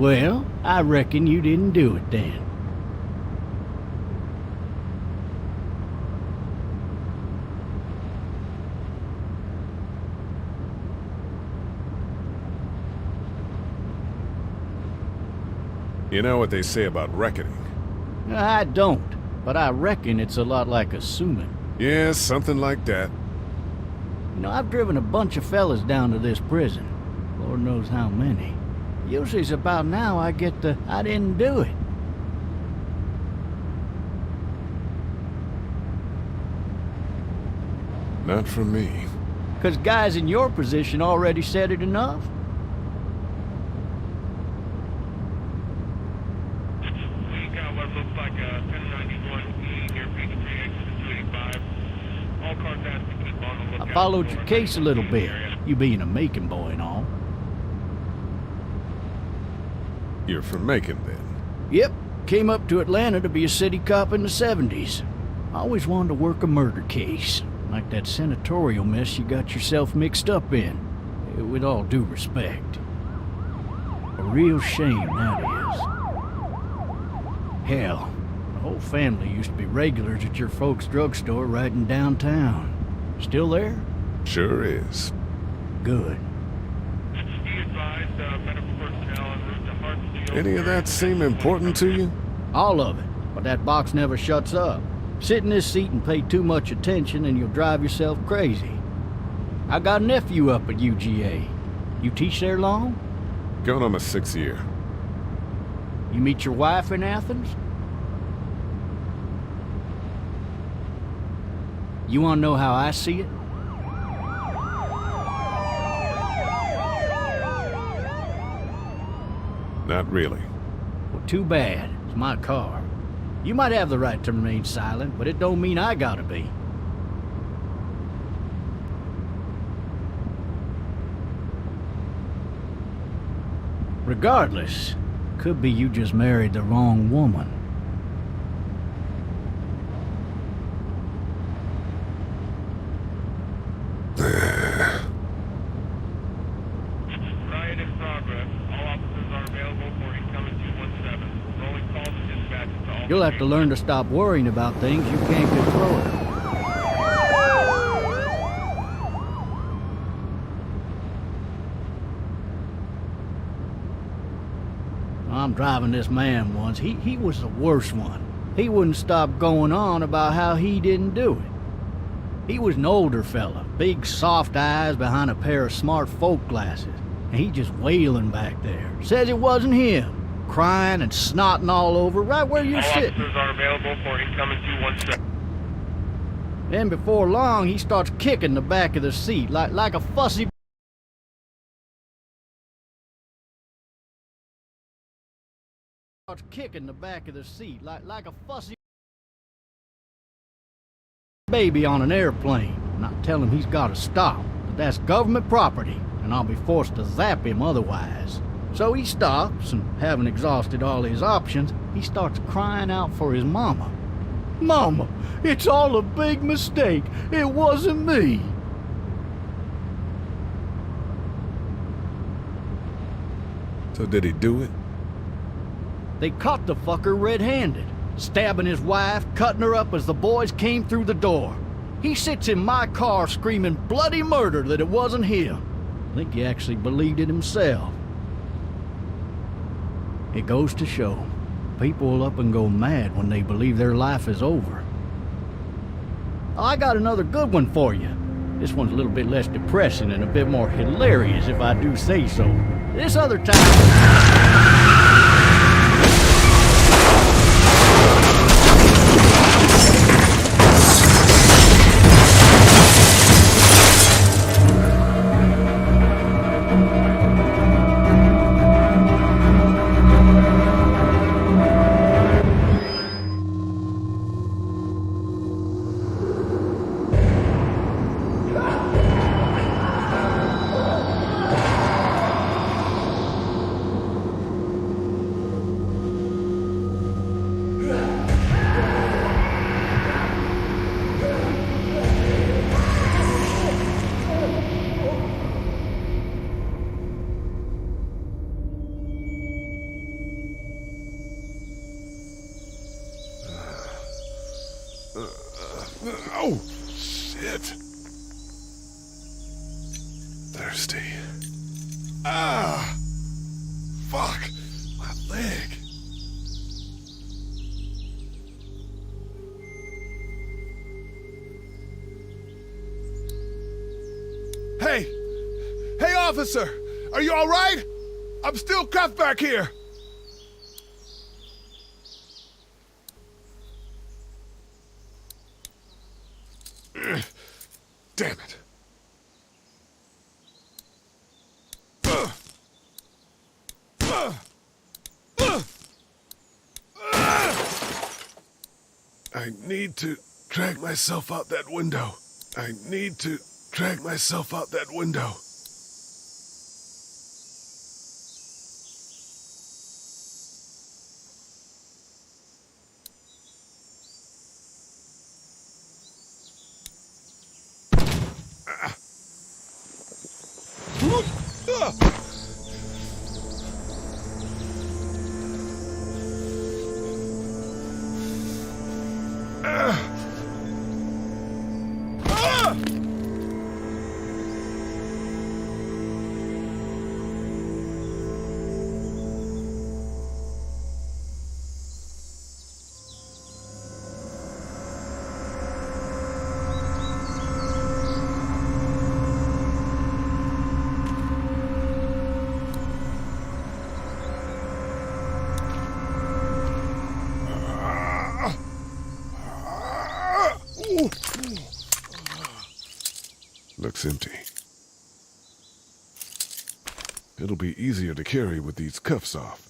Well, I reckon you didn't do it then. You know what they say about reckoning? I don't, but I reckon it's a lot like assuming. Yeah, something like that. You know, I've driven a bunch of fellas down to this prison. Lord knows how many. Usually it's about now I get the, I didn't do it. Not for me. 'Cause guys in your position already said it enough. We got what looks like a 1091E near Peachtree exit 285. All cars asked to keep on the lookout. I followed your case a little bit, you being a Macon boy and all. You're from Macon, then? Yep, came up to Atlanta to be a city cop in the 70s. I always wanted to work a murder case, like that senatorial mess you got yourself mixed up in. With all due respect. A real shame, that is. Hell, the whole family used to be regulars at your folks' drugstore right in downtown. Still there? Sure is. Good. Be advised, medical personnel en route to Hartsfield. Any of that seem important to you? All of it, but that box never shuts up. Sit in this seat and pay too much attention and you'll drive yourself crazy. I got a nephew up at UGA. You teach there long? Going on my 6th year. You meet your wife in Athens? You wanna know how I see it? Not really. Well, too bad. It's my car. You might have the right to remain silent, but it don't mean I gotta be. Regardless, could be you just married the wrong woman. Riot in progress. All officers are available for incoming 217. Rolling calls and dispatches to all. You'll have to learn to stop worrying about things you can't control. I'm driving this man once. He was the worst one. He wouldn't stop going on about how he didn't do it. He was an older fella, big soft eyes behind a pair of smart folk glasses, and he just wailing back there. Says it wasn't him, crying and snotting all over right where you're All sitting. officers are available for incoming 217. Then before long, he starts kicking the back of the seat like a fussy baby on an airplane. And I tell him he's got to stop, but that's government property, and I'll be forced to zap him otherwise. So he stops, and having exhausted all his options, he starts crying out for his mama. Mama, it's all a big mistake. It wasn't me. So did he do it? They caught the fucker red-handed, stabbing his wife, cutting her up as the boys came through the door. He sits in my car screaming bloody murder that it wasn't him. I think he actually believed it himself. It goes to show, people will up and go mad when they believe their life is over. I got another good one for you. This one's a little bit less depressing and a bit more hilarious, if I do say so. This other time... Oh, shit. Thirsty. Ah! Fuck! My leg. Hey! Hey, officer! Are you all right? I'm still cuffed back here. Damn it. I need to drag myself out that window. I need to drag myself out that window. Looks empty. It'll be easier to carry with these cuffs off.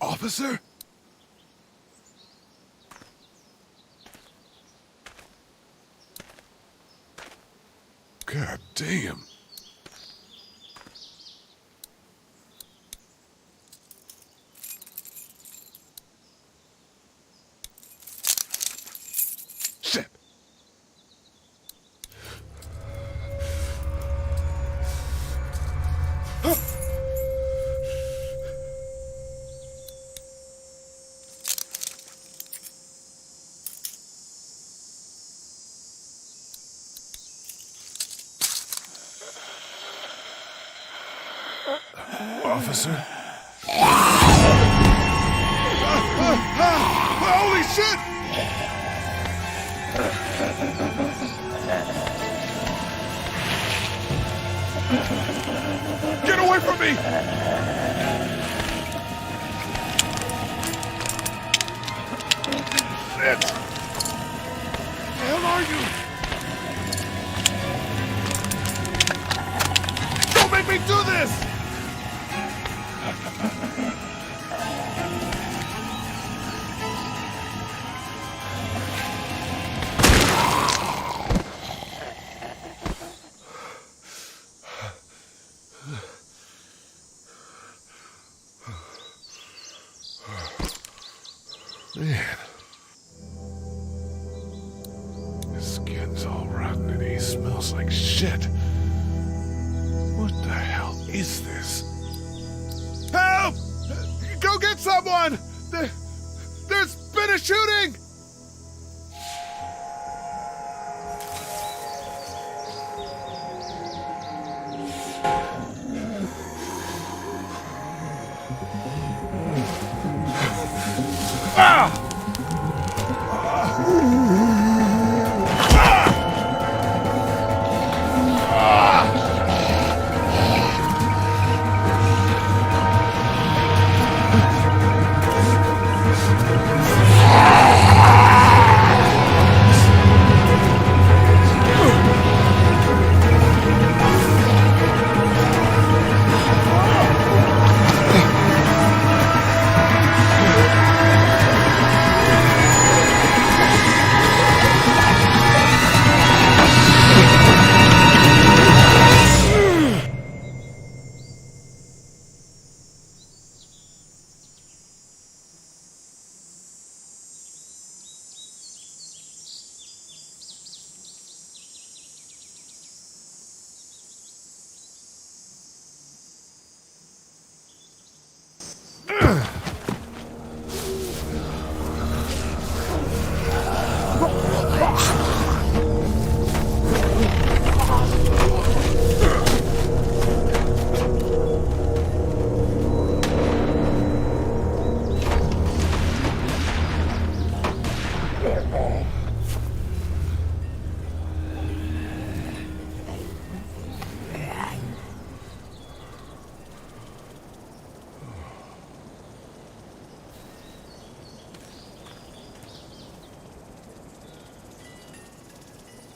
Officer? God damn. Shit. Officer? Holy shit! Get away from me! Shit! Where the hell are you? Don't make me do this! Man. His skin's all rotten and he smells like shit. What the hell is this? Help! Go get someone! There's been a shooting!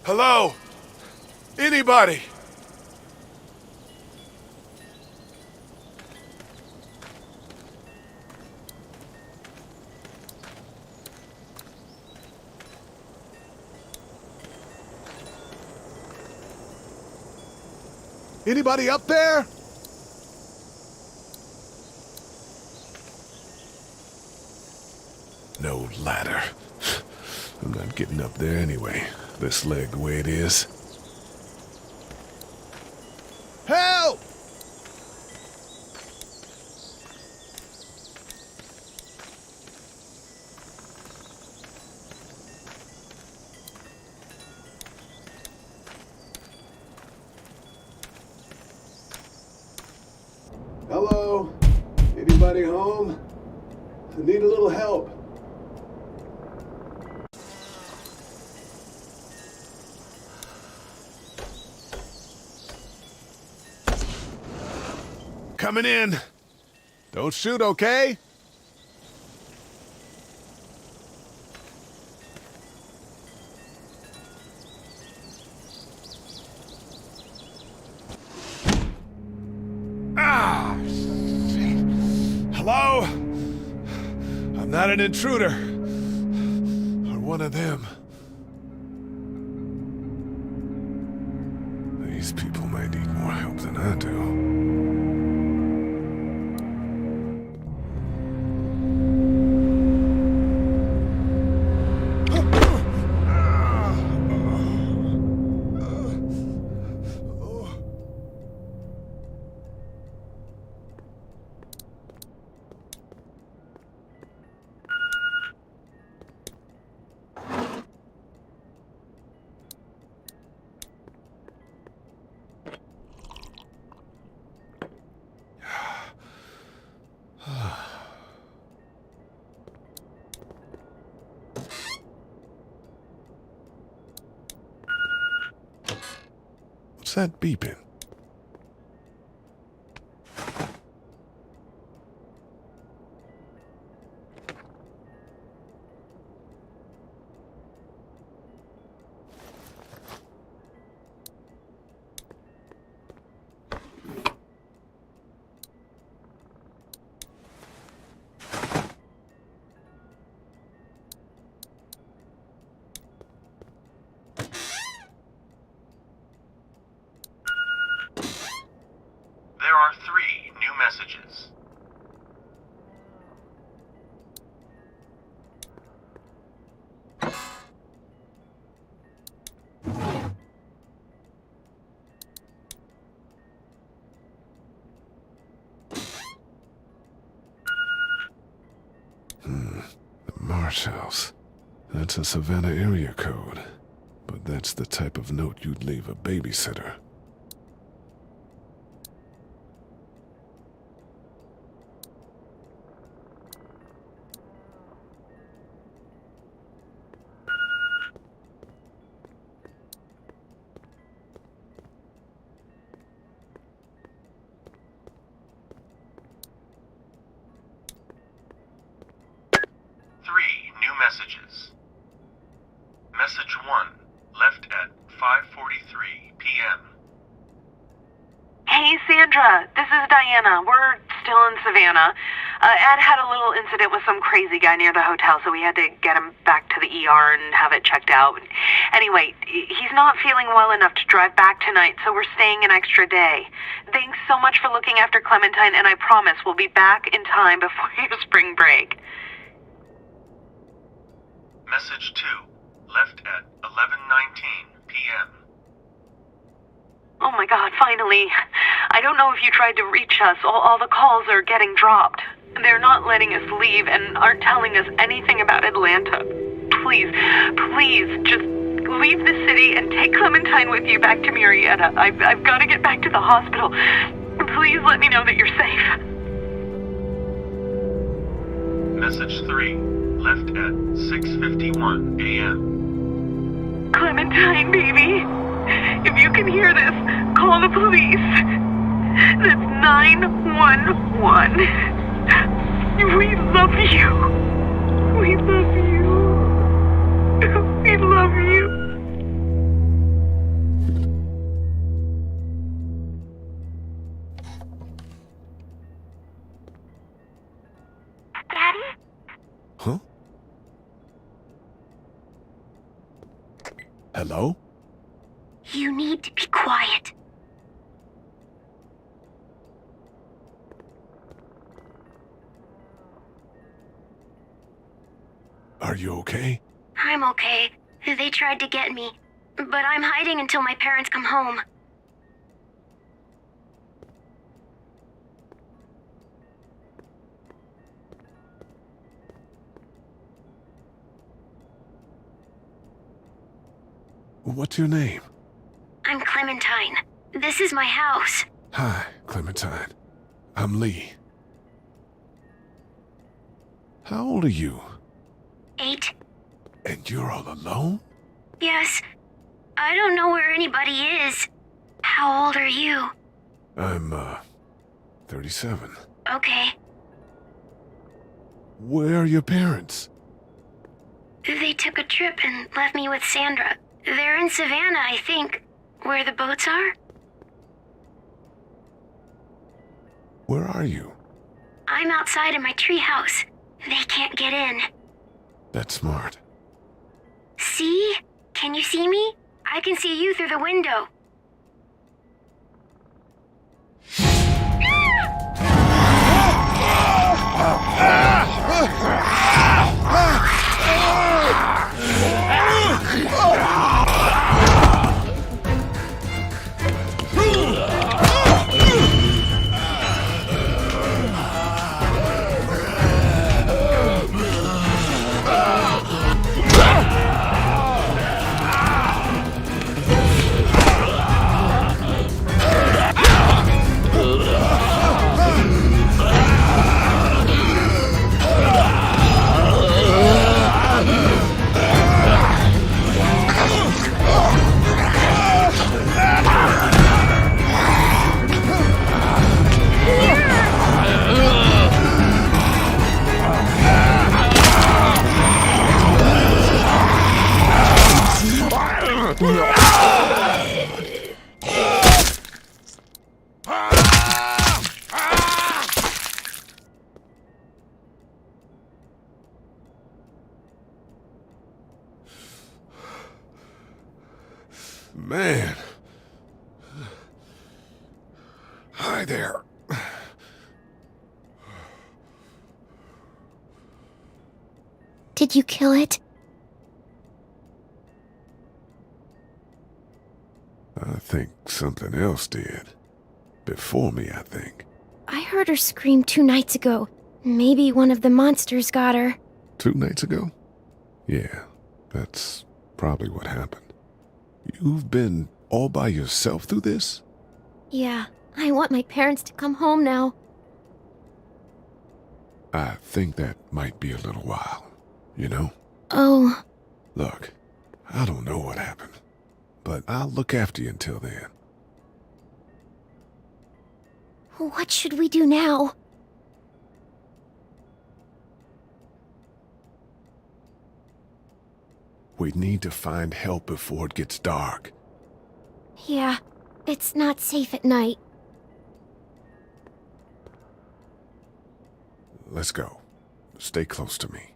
Hello? Anybody? Anybody up there? No ladder. I'm not getting up there anyway. This leg the way it is. Help! Hello? Anybody home? I need a little help. Coming in. Don't shoot, okay? Ah! Shit. Hello? I'm not an intruder. Or one of them. These people might need more help than I do. What's that beeping? There are 3 new messages. The Marsh House. That's a Savannah area code. But that's the type of note you'd leave a babysitter. Messages. Message 1, left at 5:43 p.m. Hey, Sandra, this is Diana. We're still in Savannah. Ed had a little incident with some crazy guy near the hotel, so we had to get him back to the ER and have it checked out. Anyway, he's not feeling well enough to drive back tonight, so we're staying an extra day. Thanks so much for looking after Clementine, and I promise we'll be back in time before your spring break. Message 2, left at 11:19 p.m. Oh my God, finally. I don't know if you tried to reach us. All the calls are getting dropped. They're not letting us leave and aren't telling us anything about Atlanta. Please, just leave the city and take Clementine with you back to Murrieta. I've got to get back to the hospital. Please let me know that you're safe. Message 3, left at 6:51 a.m. Clementine, baby. If you can hear this, call the police. That's 911. We love you. We love you. We love you. Daddy? Huh? Hello? You need to be quiet. Are you okay? I'm okay. They tried to get me, but I'm hiding until my parents come home. What's your name? I'm Clementine. This is my house. Hi, Clementine. I'm Lee. How old are you? 8. And you're all alone? Yes. I don't know where anybody is. How old are you? I'm, 37. Okay. Where are your parents? They took a trip and left me with Sandra. They're in Savannah, I think. Where the boats are? Where are you? I'm outside in my treehouse. They can't get in. That's smart. See? Can you see me? I can see you through the window. Man. Hi there. Did you kill it? I think something else did. Before me, I think. I heard her scream 2 nights ago. Maybe one of the monsters got her. 2 nights ago? Yeah, that's probably what happened. You've been all by yourself through this? Yeah, I want my parents to come home now. I think that might be a little while, you know? Oh. Look, I don't know what happened, but I'll look after you until then. What should we do now? We need to find help before it gets dark. Yeah, it's not safe at night. Let's go. Stay close to me.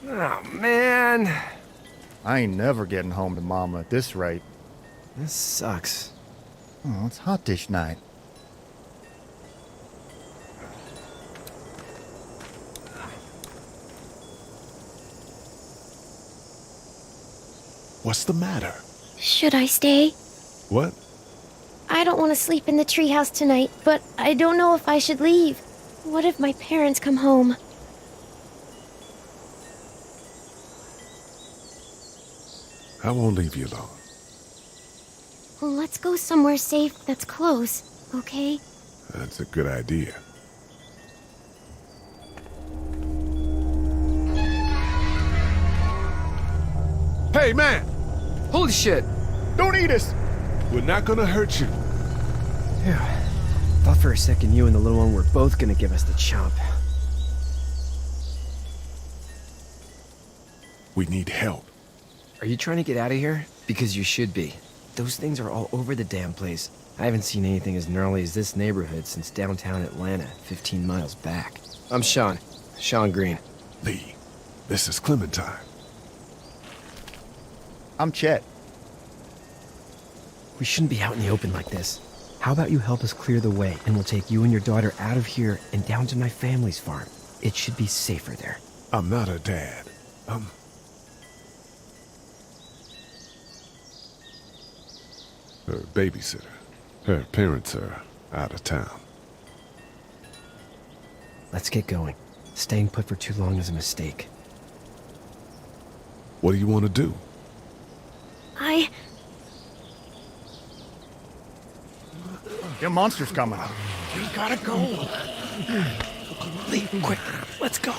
Oh, man. I ain't never getting home to Mama at this rate. This sucks. Oh, it's hot this night. What's the matter? Should I stay? What? I don't want to sleep in the treehouse tonight, but I don't know if I should leave. What if my parents come home? I won't leave you alone. Well, let's go somewhere safe that's close, okay? That's a good idea. Hey, man! Holy shit! Don't eat us! We're not gonna hurt you. Yeah. Thought for a second you and the little one were both gonna give us the chomp. We need help. Are you trying to get out of here? Because you should be. Those things are all over the damn place. I haven't seen anything as gnarly as this neighborhood since downtown Atlanta, 15 miles back. I'm Sean. Sean Green. Lee, this is Clementine. I'm Chet. We shouldn't be out in the open like this. How about you help us clear the way, and we'll take you and your daughter out of here and down to my family's farm. It should be safer there. I'm not her dad. Her babysitter. Her parents are out of town. Let's get going. Staying put for too long is a mistake. What do you want to do? Your monster's coming. We gotta go. Lee, quick, let's go.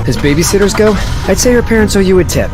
As babysitters go, I'd say her parents owe you a tip.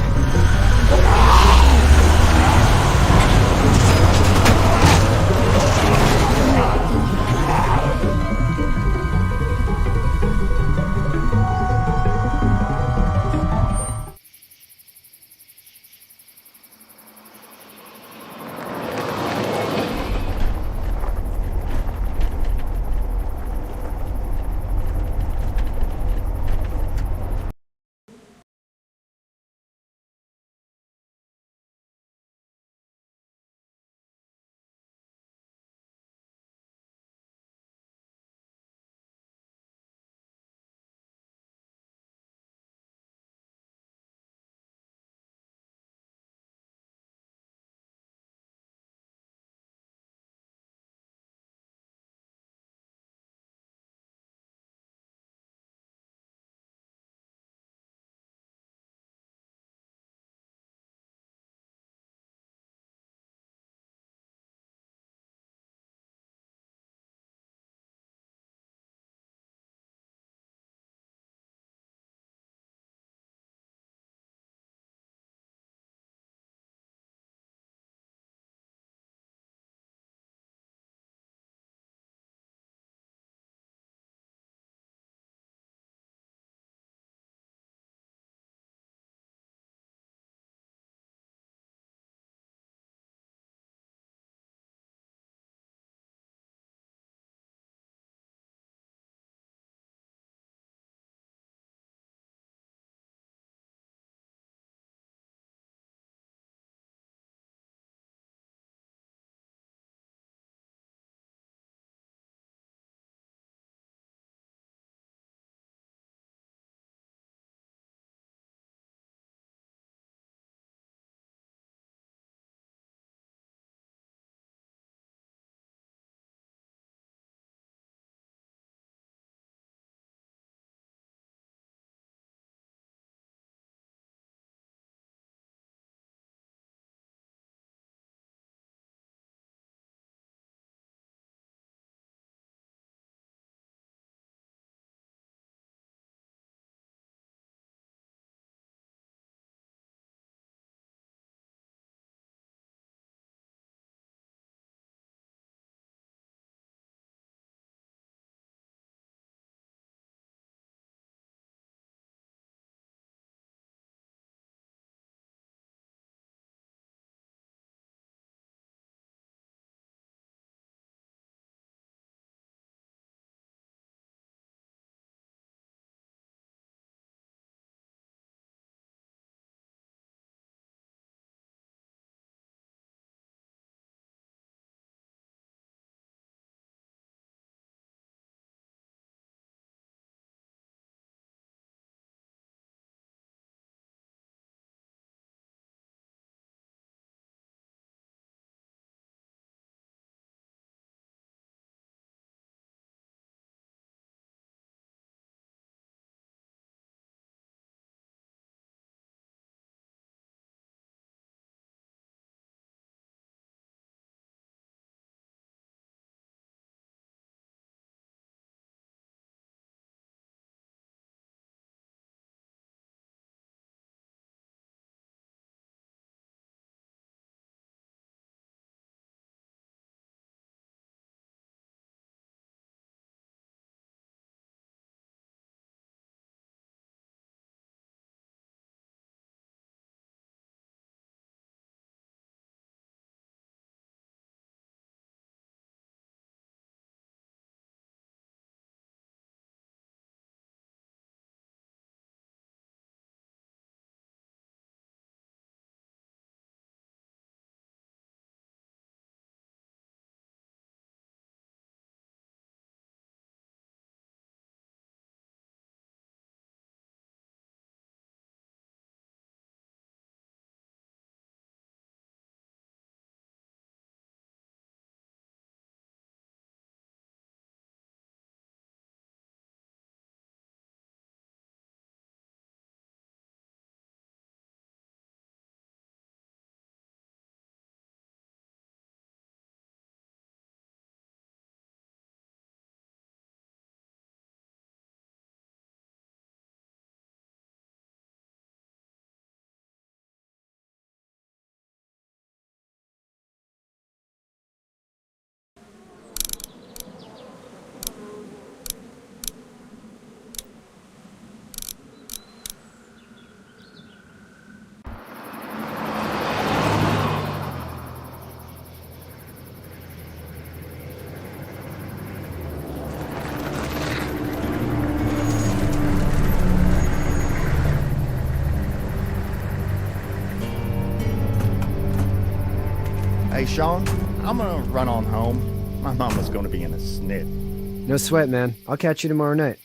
Hey, Sean, I'm gonna run on home. My mama's gonna be in a snit. No sweat, man. I'll catch you tomorrow night.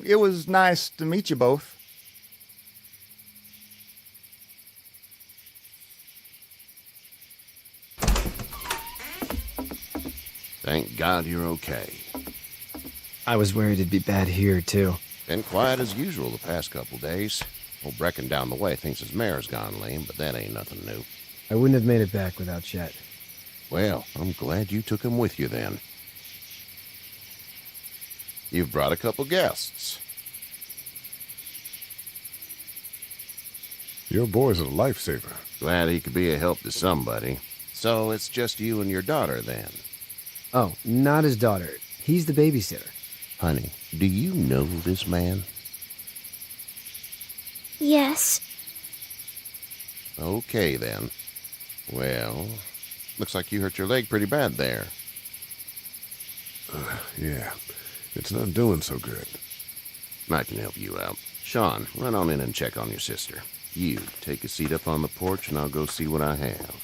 It was nice to meet you both. Thank God you're okay. I was worried it'd be bad here, too. Been quiet as usual the past couple days. Old Brecken down the way thinks his mare's gone lame, but that ain't nothing new. I wouldn't have made it back without Chet. Well, I'm glad you took him with you then. You've brought a couple guests. Your boy's a lifesaver. Glad he could be a help to somebody. So it's just you and your daughter then? Oh, not his daughter. He's the babysitter. Honey, do you know this man? Yes. Okay, then. Well, looks like you hurt your leg pretty bad there. Yeah, it's not doing so good. I can help you out. Sean, run on in and check on your sister. You, take a seat up on the porch and I'll go see what I have.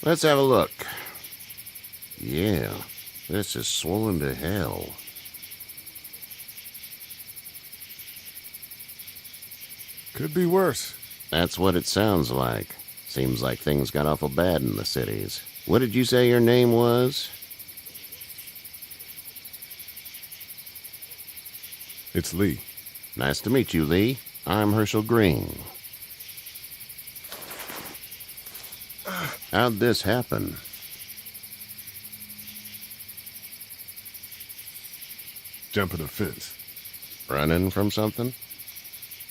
Let's have a look. Yeah, this is swollen to hell. Could be worse. That's what it sounds like. Seems like things got awful bad in the cities. What did you say your name was? It's Lee. Nice to meet you, Lee. I'm Herschel Green. How'd this happen? Jumping a fence, Running from something?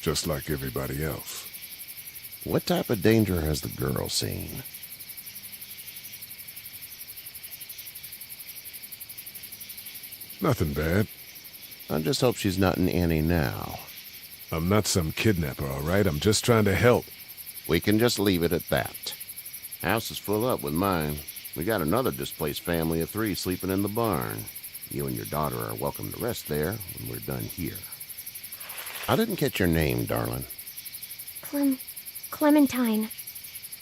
just like everybody else. What type of danger has the girl seen? Nothing bad. I just hope she's not in any now. I'm not some kidnapper, all right? I'm just trying to help. We can just leave it at that. House is full up with mine. We got another displaced family of 3 sleeping in the barn. You and your daughter are welcome to rest there when we're done here. I didn't catch your name, darling. Clementine.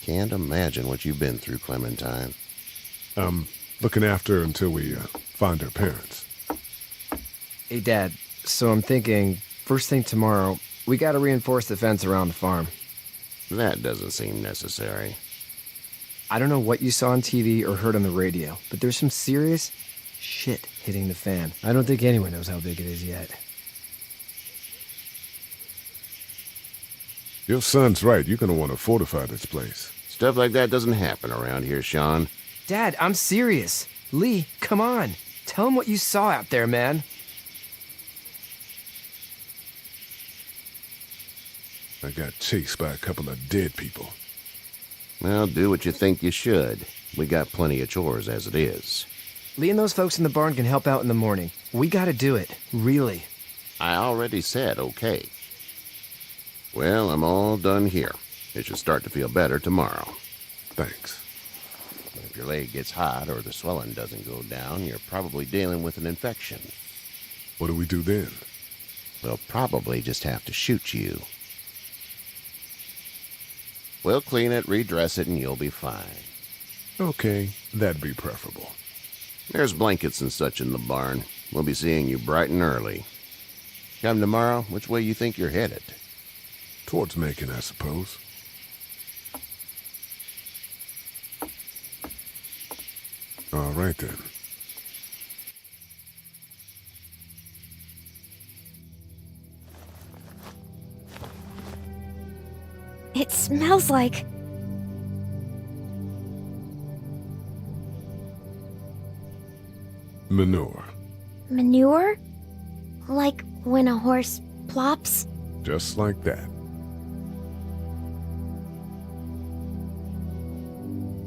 Can't imagine what you've been through, Clementine. I'm looking after her until we find her parents. Hey, Dad, so I'm thinking, first thing tomorrow, we gotta reinforce the fence around the farm. That doesn't seem necessary. I don't know what you saw on TV or heard on the radio, but there's some serious shit hitting the fan. I don't think anyone knows how big it is yet. Your son's right. You're gonna want to fortify this place. Stuff like that doesn't happen around here, Sean. Dad, I'm serious. Lee, come on. Tell him what you saw out there, man. I got chased by a couple of dead people. Well, do what you think you should. We got plenty of chores as it is. Lee and those folks in the barn can help out in the morning. We gotta do it. Really. I already said okay. Well, I'm all done here. It should start to feel better tomorrow. Thanks. But if your leg gets hot or the swelling doesn't go down, you're probably dealing with an infection. What do we do then? We'll probably just have to shoot you. We'll clean it, redress it, and you'll be fine. Okay, that'd be preferable. There's blankets and such in the barn. We'll be seeing you bright and early. Come tomorrow, which way you think you're headed? Towards Macon, I suppose. All right, then. It smells like... Manure. manure? Like when a horse plops? Just like that.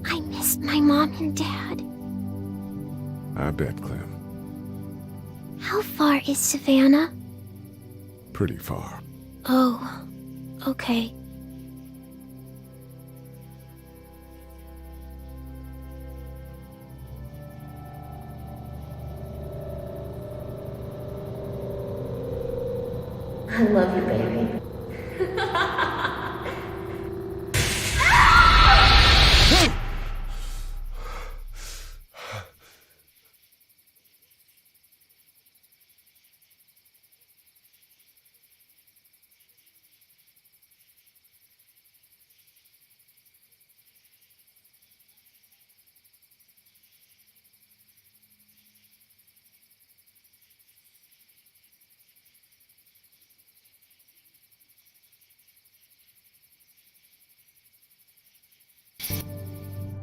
I miss my mom and dad. I bet, Clem. How far is Savannah? Pretty far. Oh, okay. I love you, baby.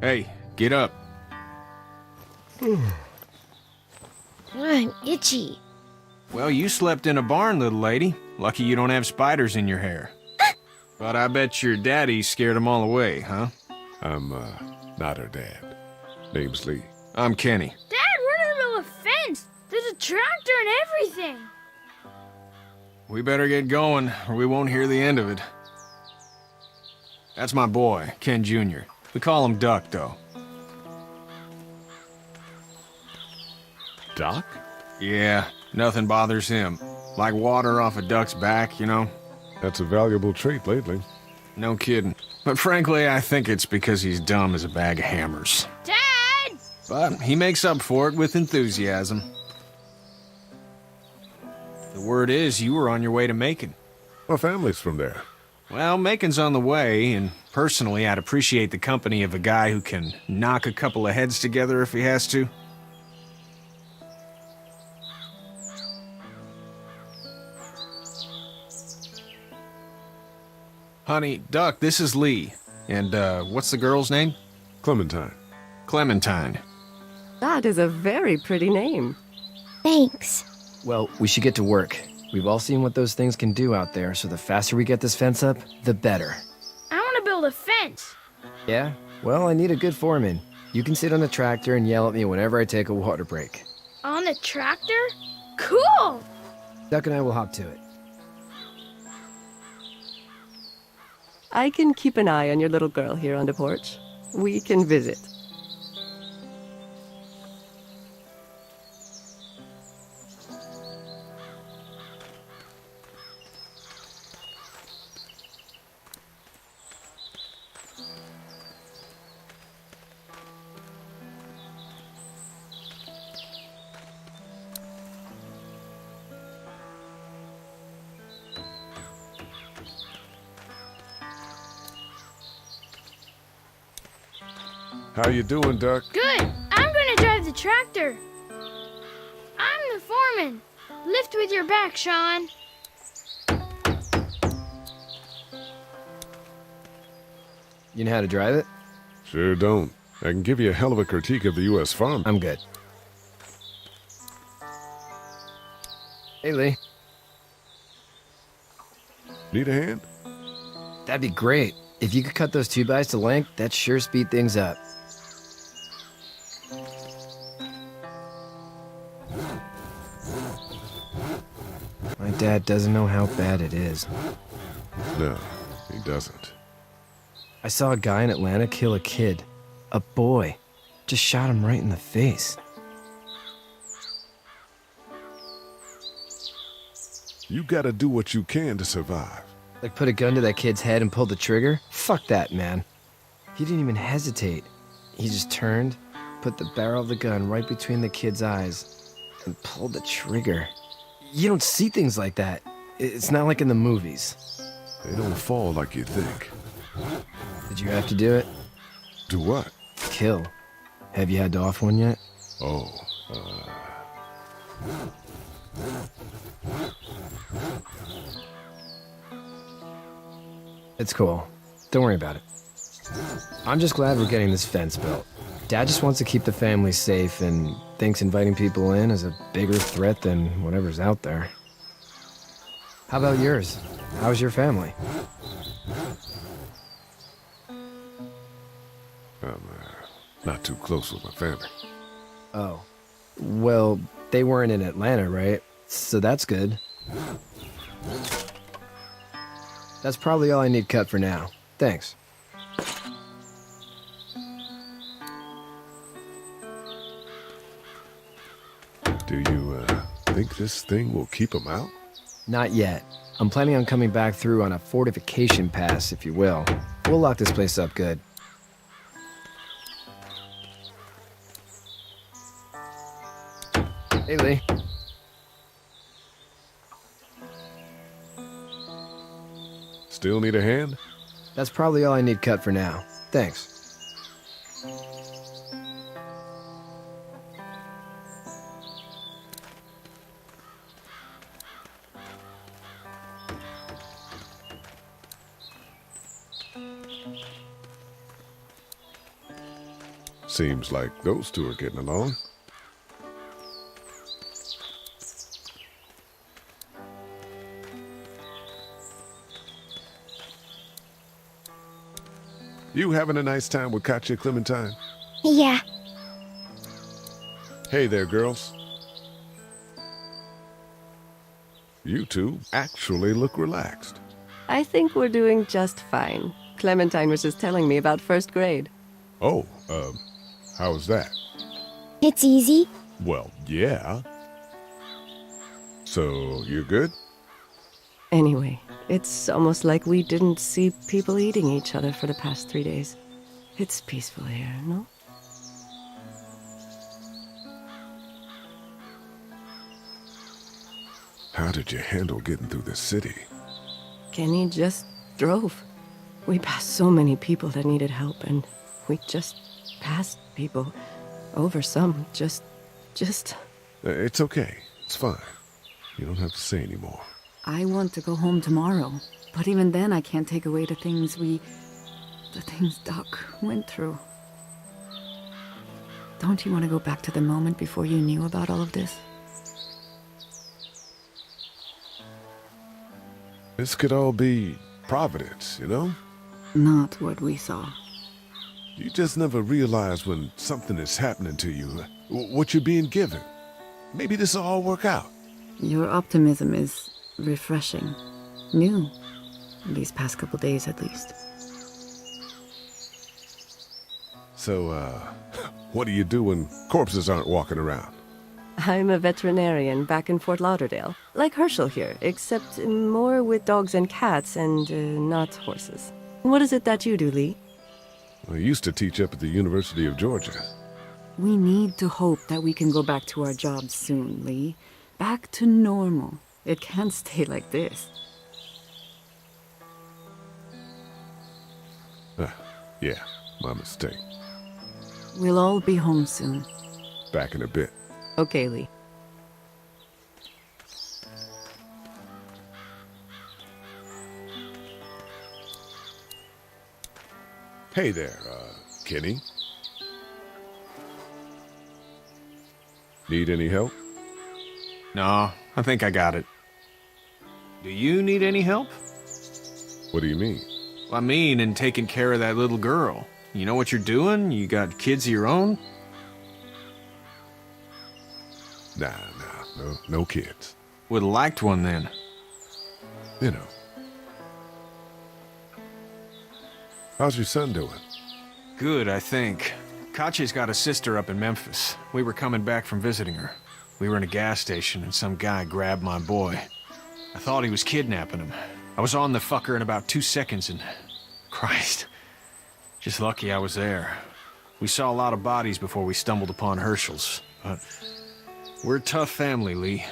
Hey, get up. I'm itchy. Well, you slept in a barn, little lady. Lucky you don't have spiders in your hair. But I bet your daddy scared them all away, huh? I'm, not her dad. Name's Lee. I'm Kenny. Dad, we're in the middle of a fence. There's a tractor and everything. We better get going, or we won't hear the end of it. That's my boy, Ken Jr. We call him Duck, though. Doc? Yeah, nothing bothers him. Like water off a duck's back, you know? That's a valuable trait lately. No kidding. But frankly, I think it's because he's dumb as a bag of hammers. Dad! But he makes up for it with enthusiasm. The word is you were on your way to Macon. My family's from there. Well, Macon's on the way, and personally, I'd appreciate the company of a guy who can knock a couple of heads together if he has to. Honey, Duck, this is Lee. And, what's the girl's name? Clementine. Clementine. That is a very pretty name. Thanks. Well, we should get to work. We've all seen what those things can do out there, so the faster we get this fence up, the better. I want to build a fence. Yeah? Well, I need a good foreman. You can sit on the tractor and yell at me whenever I take a water break. On the tractor? Cool! Duck and I will hop to it. I can keep an eye on your little girl here on the porch. We can visit. How you doing, Duck? Good. I'm gonna drive the tractor. I'm the foreman. Lift with your back, Sean. You know how to drive it? Sure don't. I can give you a hell of a critique of the U.S. farm. I'm good. Hey, Lee. Need a hand? That'd be great. If you could cut those 2x to length, that'd sure speed things up. My dad doesn't know how bad it is. No, he doesn't. I saw a guy in Atlanta kill a kid. A boy. Just shot him right in the face. You gotta do what you can to survive. Like put a gun to that kid's head and pull the trigger? Fuck that, man. He didn't even hesitate. He just turned, put the barrel of the gun right between the kid's eyes, and pulled the trigger. You don't see things like that. It's not like in the movies. They don't fall like you think. Did you have to do it? Do what? Kill. Have you had to off one yet? Oh, It's cool. Don't worry about it. I'm just glad we're getting this fence built. Dad just wants to keep the family safe and thinks inviting people in is a bigger threat than whatever's out there. How about yours? How's your family? I'm not too close with my family. Oh. Well, they weren't in Atlanta, right? So that's good. That's probably all I need cut for now. Thanks. Do you think this thing will keep them out? Not yet. I'm planning on coming back through on a fortification pass, if you will. We'll lock this place up good. Hey, Lee. Still need a hand? That's probably all I need cut for now. Thanks. Seems like those two are getting along. You having a nice time with Katya, Clementine? Yeah. Hey there, girls. You two actually look relaxed. I think we're doing just fine. Clementine was just telling me about first grade. Oh, how was that? It's easy. Well, yeah. So, you good? Anyway, it's almost like we didn't see people eating each other for the past 3 days. It's peaceful here, no? How did you handle getting through the city? Kenny just drove. We passed so many people that needed help, and we just passed people. Over some, just... It's okay. It's fine. You don't have to say anymore. I want to go home tomorrow, but even then I can't take away the things Doc went through. Don't you want to go back to the moment before you knew about all of this? This could all be Providence, you know? Not what we saw. You just never realize when something is happening to you, what you're being given. Maybe this will all work out. Your optimism is refreshing. New. These past couple days, at least. So, what do you do when corpses aren't walking around? I'm a veterinarian back in Fort Lauderdale. Like Herschel here, except more with dogs and cats and not horses. What is it that you do, Lee? I used to teach up at the University of Georgia. We need to hope that we can go back to our jobs soon, Lee. Back to normal. It can't stay like this. Yeah, my mistake. We'll all be home soon. Back in a bit. Okay, Lee. Hey there, Kenny. Need any help? No, I think I got it. Do you need any help? What do you mean? Well, I mean, in taking care of that little girl. You know what you're doing? You got kids of your own? Nah, no kids. Would've liked one then. You know. How's your son doing? Good, I think. Katya's got a sister up in Memphis. We were coming back from visiting her. We were in a gas station and some guy grabbed my boy. I thought he was kidnapping him. I was on the fucker in about 2 seconds and... Christ. Just lucky I was there. We saw a lot of bodies before we stumbled upon Herschel's. But we're a tough family, Lee.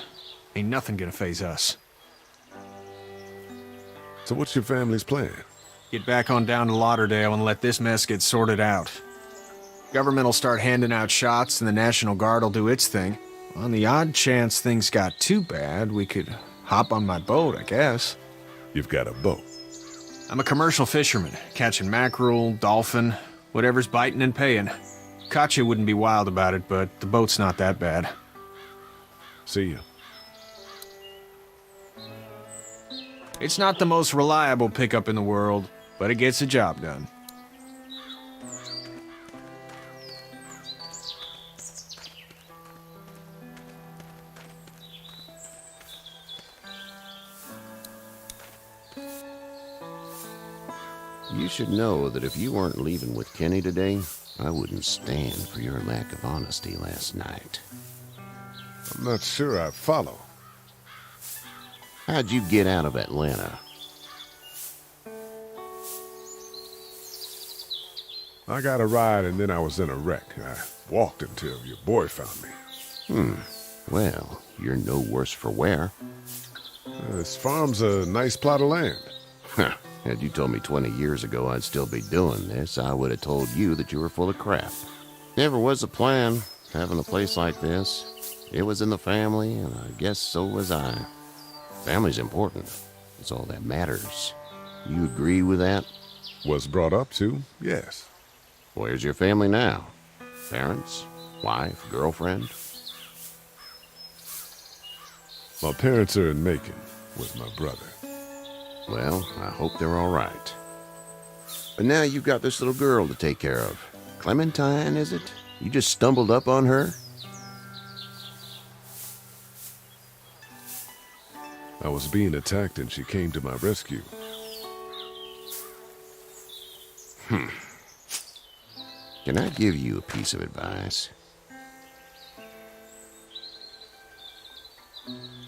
Ain't nothing gonna faze us. So what's your family's plan? Get back on down to Lauderdale and let this mess get sorted out. Government will start handing out shots and the National Guard will do its thing. On the odd chance things got too bad, we could hop on my boat, I guess. You've got a boat? I'm a commercial fisherman, catching mackerel, dolphin, whatever's biting and paying. Katya wouldn't be wild about it, but the boat's not that bad. See you. It's not the most reliable pickup in the world, but it gets the job done. You should know that if you weren't leaving with Kenny today, I wouldn't stand for your lack of honesty last night. I'm not sure I follow. How'd you get out of Atlanta? I got a ride and then I was in a wreck. I walked until your boy found me. Well, you're no worse for wear. This farm's a nice plot of land. Had you told me 20 years ago I'd still be doing this, I would have told you that you were full of crap. Never was a plan, having a place like this. It was in the family, and I guess so was I. Family's important. It's all that matters. You agree with that? Was brought up to, yes. Where's your family now? Parents? Wife? Girlfriend? My parents are in Macon with my brother. Well, I hope they're all right. But now you've got this little girl to take care of. Clementine, is it? You just stumbled up on her? I was being attacked and she came to my rescue. Can I give you a piece of advice?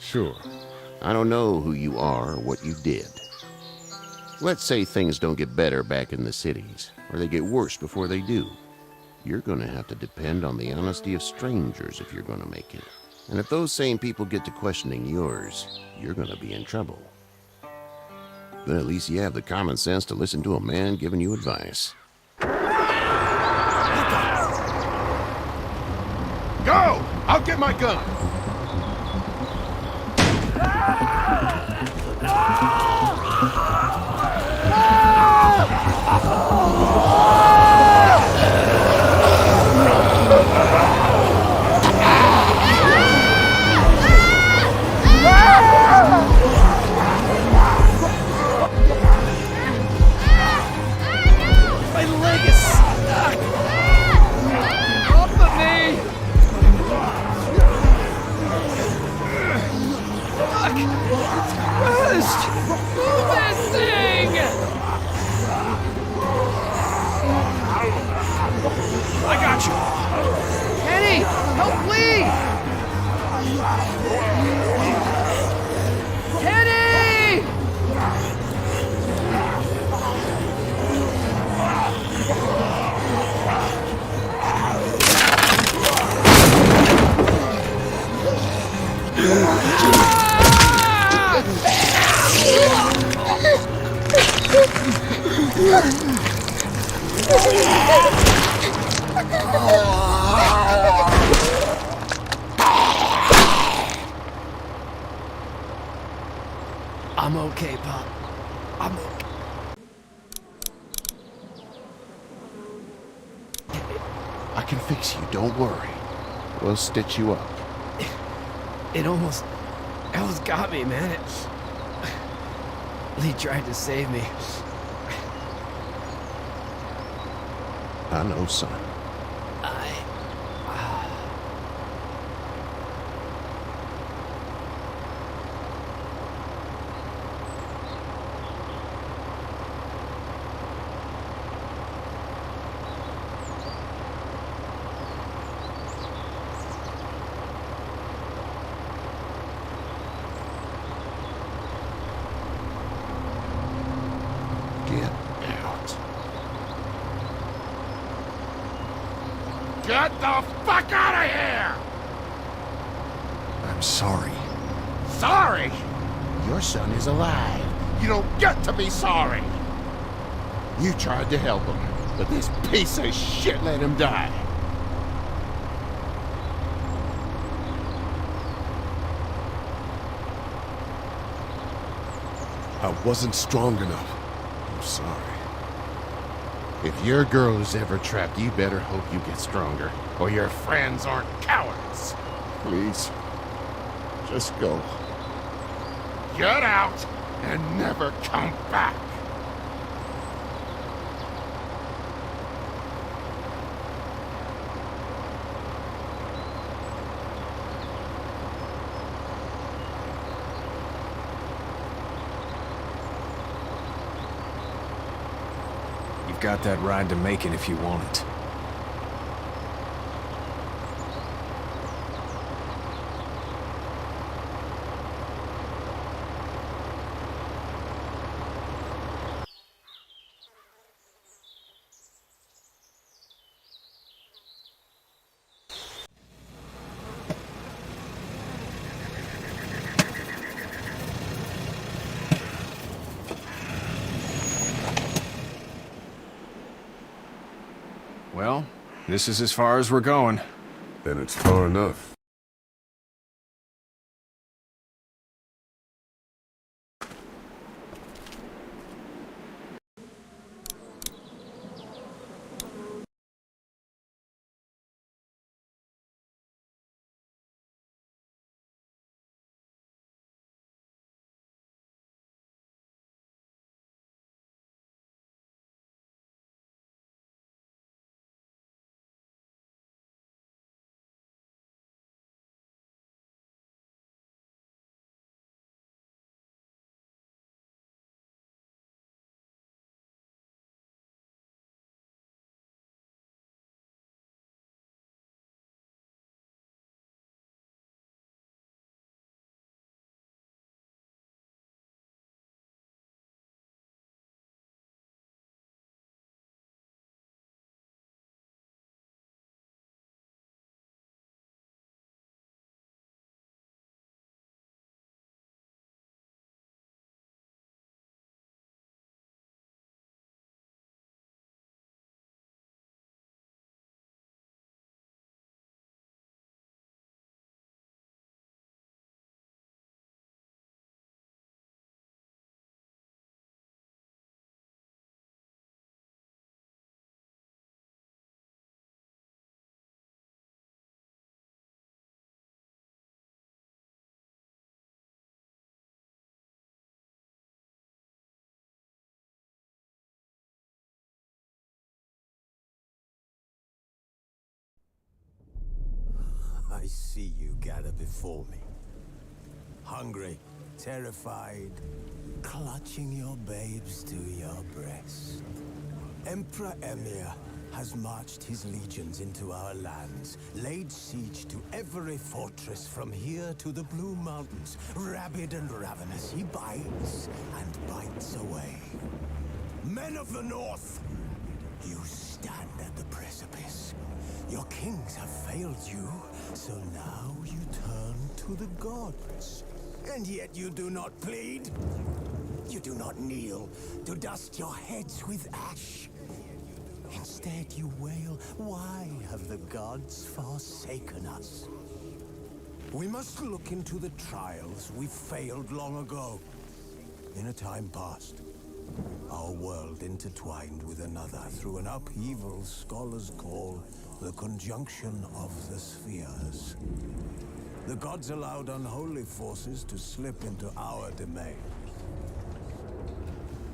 Sure. I don't know who you are or what you did. Let's say things don't get better back in the cities, or they get worse before they do. You're going to have to depend on the honesty of strangers if you're going to make it. And if those same people get to questioning yours, you're going to be in trouble. But at least you have the common sense to listen to a man giving you advice. Go! I'll get my gun! My leg is stuck! Off of me! Fuck! It's crushed! Move that thing! I got you! Kenny! Help Lee! Kenny! I'm okay, Pop. I'm okay. I can fix you, don't worry. We'll stitch you up. It almost got me, man. Lee tried to save me. I know, son. Get the fuck out of here! I'm sorry. Sorry? Your son is alive. You don't get to be sorry! You tried to help him, but this piece of shit let him die. I wasn't strong enough. I'm sorry. If your girl is ever trapped, you better hope you get stronger, or your friends aren't cowards. Please, just go. Get out and never come back. You've got that ride to Macon if you want it. This is as far as we're going. Then it's far enough. I see you gather before me. Hungry, terrified, clutching your babes to your breast. Emperor Emir has marched his legions into our lands, laid siege to every fortress from here to the Blue Mountains. Rabid and ravenous, he bites and bites away. Men of the North, you stand at the precipice. Your kings have failed you, so now you turn to the gods. And yet you do not plead. You do not kneel to dust your heads with ash. Instead you wail, why have the gods forsaken us? We must look into the trials we failed long ago. In a time past, our world intertwined with another through an upheaval scholars call the conjunction of the spheres. The gods allowed unholy forces to slip into our domain.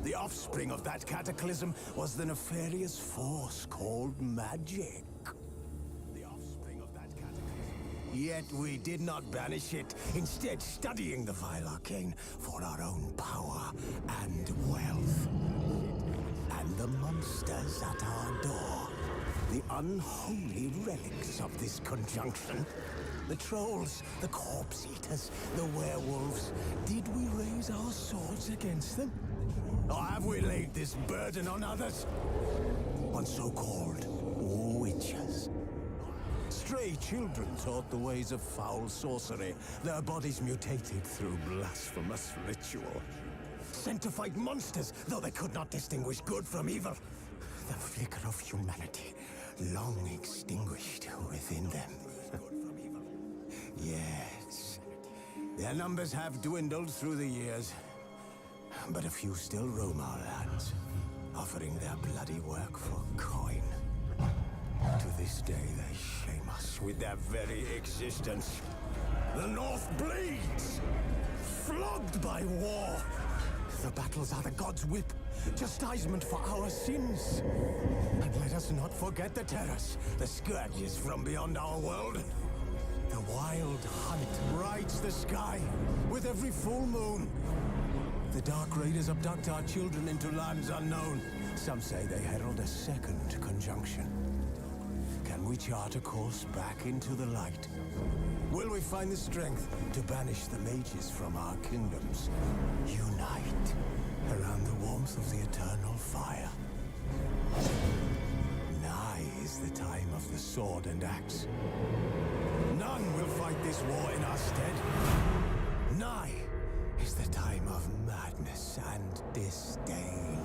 The offspring of that cataclysm was the nefarious force called magic. The offspring of that cataclysm. Yet we did not banish it, instead studying the vile arcane for our own power and wealth. And the monsters at our door, the unholy relics of this conjunction. The trolls, the corpse eaters, the werewolves. Did we raise our swords against them? Or have we laid this burden on others? On so-called witches. Stray children taught the ways of foul sorcery, their bodies mutated through blasphemous ritual. Sent to fight monsters, though they could not distinguish good from evil. The flicker of humanity, long extinguished within them. Yes, their numbers have dwindled through the years, but a few still roam our lands, offering their bloody work for coin. To this day, they shame us with their very existence. The North bleeds, flogged by war. The battles are the gods' whip, chastisement for our sins. And let us not forget the terrors, the scourges from beyond our world. The wild hunt rides the sky with every full moon. The Dark Raiders abduct our children into lands unknown. Some say they herald a second conjunction. Can we chart a course back into the light? Will we find the strength to banish the mages from our kingdoms? Unite around the warmth of the eternal fire. Nigh is the time of the sword and axe. None will fight this war in our stead. Nigh is the time of madness and disdain.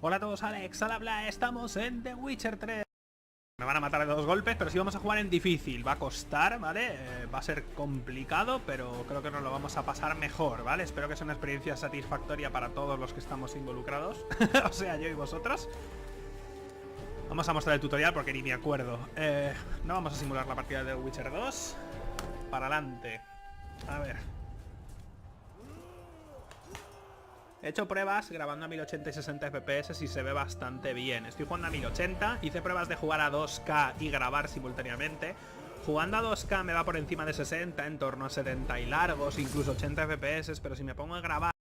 Hola a todos, Alex, al habla, estamos en The Witcher 3. Me van a matar de 2 golpes, pero sí vamos a jugar en difícil. Va a costar, ¿vale? Va a ser complicado, pero creo que nos lo vamos a pasar mejor, ¿vale? Espero que sea una experiencia satisfactoria para todos los que estamos involucrados. O sea, yo y vosotros. Vamos a mostrar el tutorial porque ni me acuerdo. No vamos a simular la partida de The Witcher 2. Para adelante. A ver. He hecho pruebas grabando a 1080 y 60 FPS y se ve bastante bien. Estoy jugando a 1080, hice pruebas de jugar a 2K y grabar simultáneamente. Jugando a 2K me va por encima de 60, en torno a 70 y largos, incluso 80 FPS, pero si me pongo a grabar...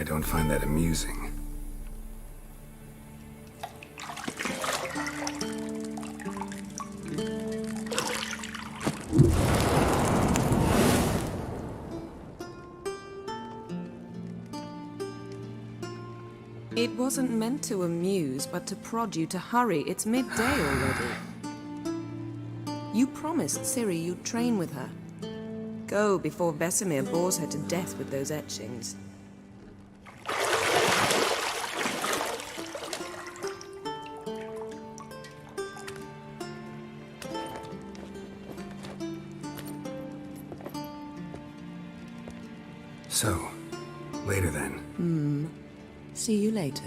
don't find that amusing. It wasn't meant to amuse, but to prod you to hurry. It's midday already. You promised Ciri you'd train with her. Go before Vesemir bores her to death with those etchings. So, later then. See you later.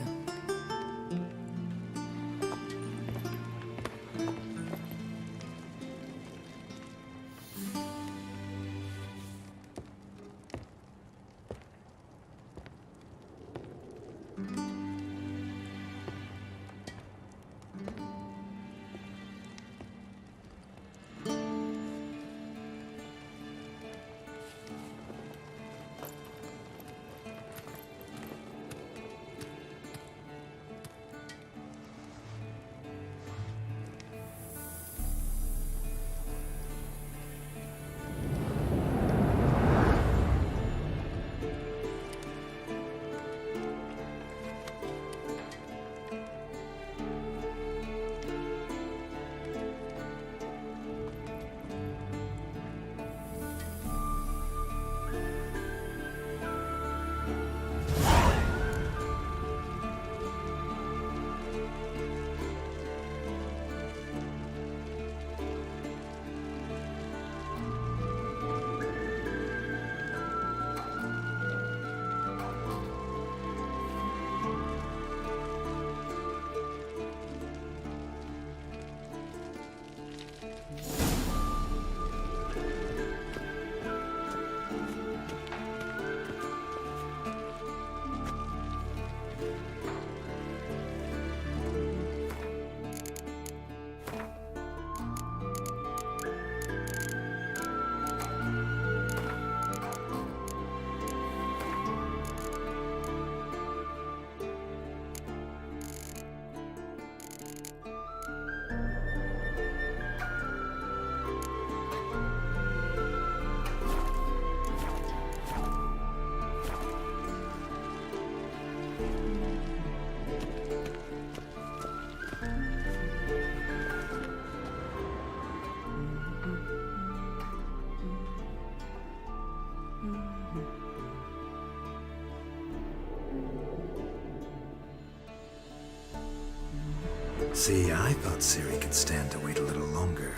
See, I thought Ciri could stand to wait a little longer.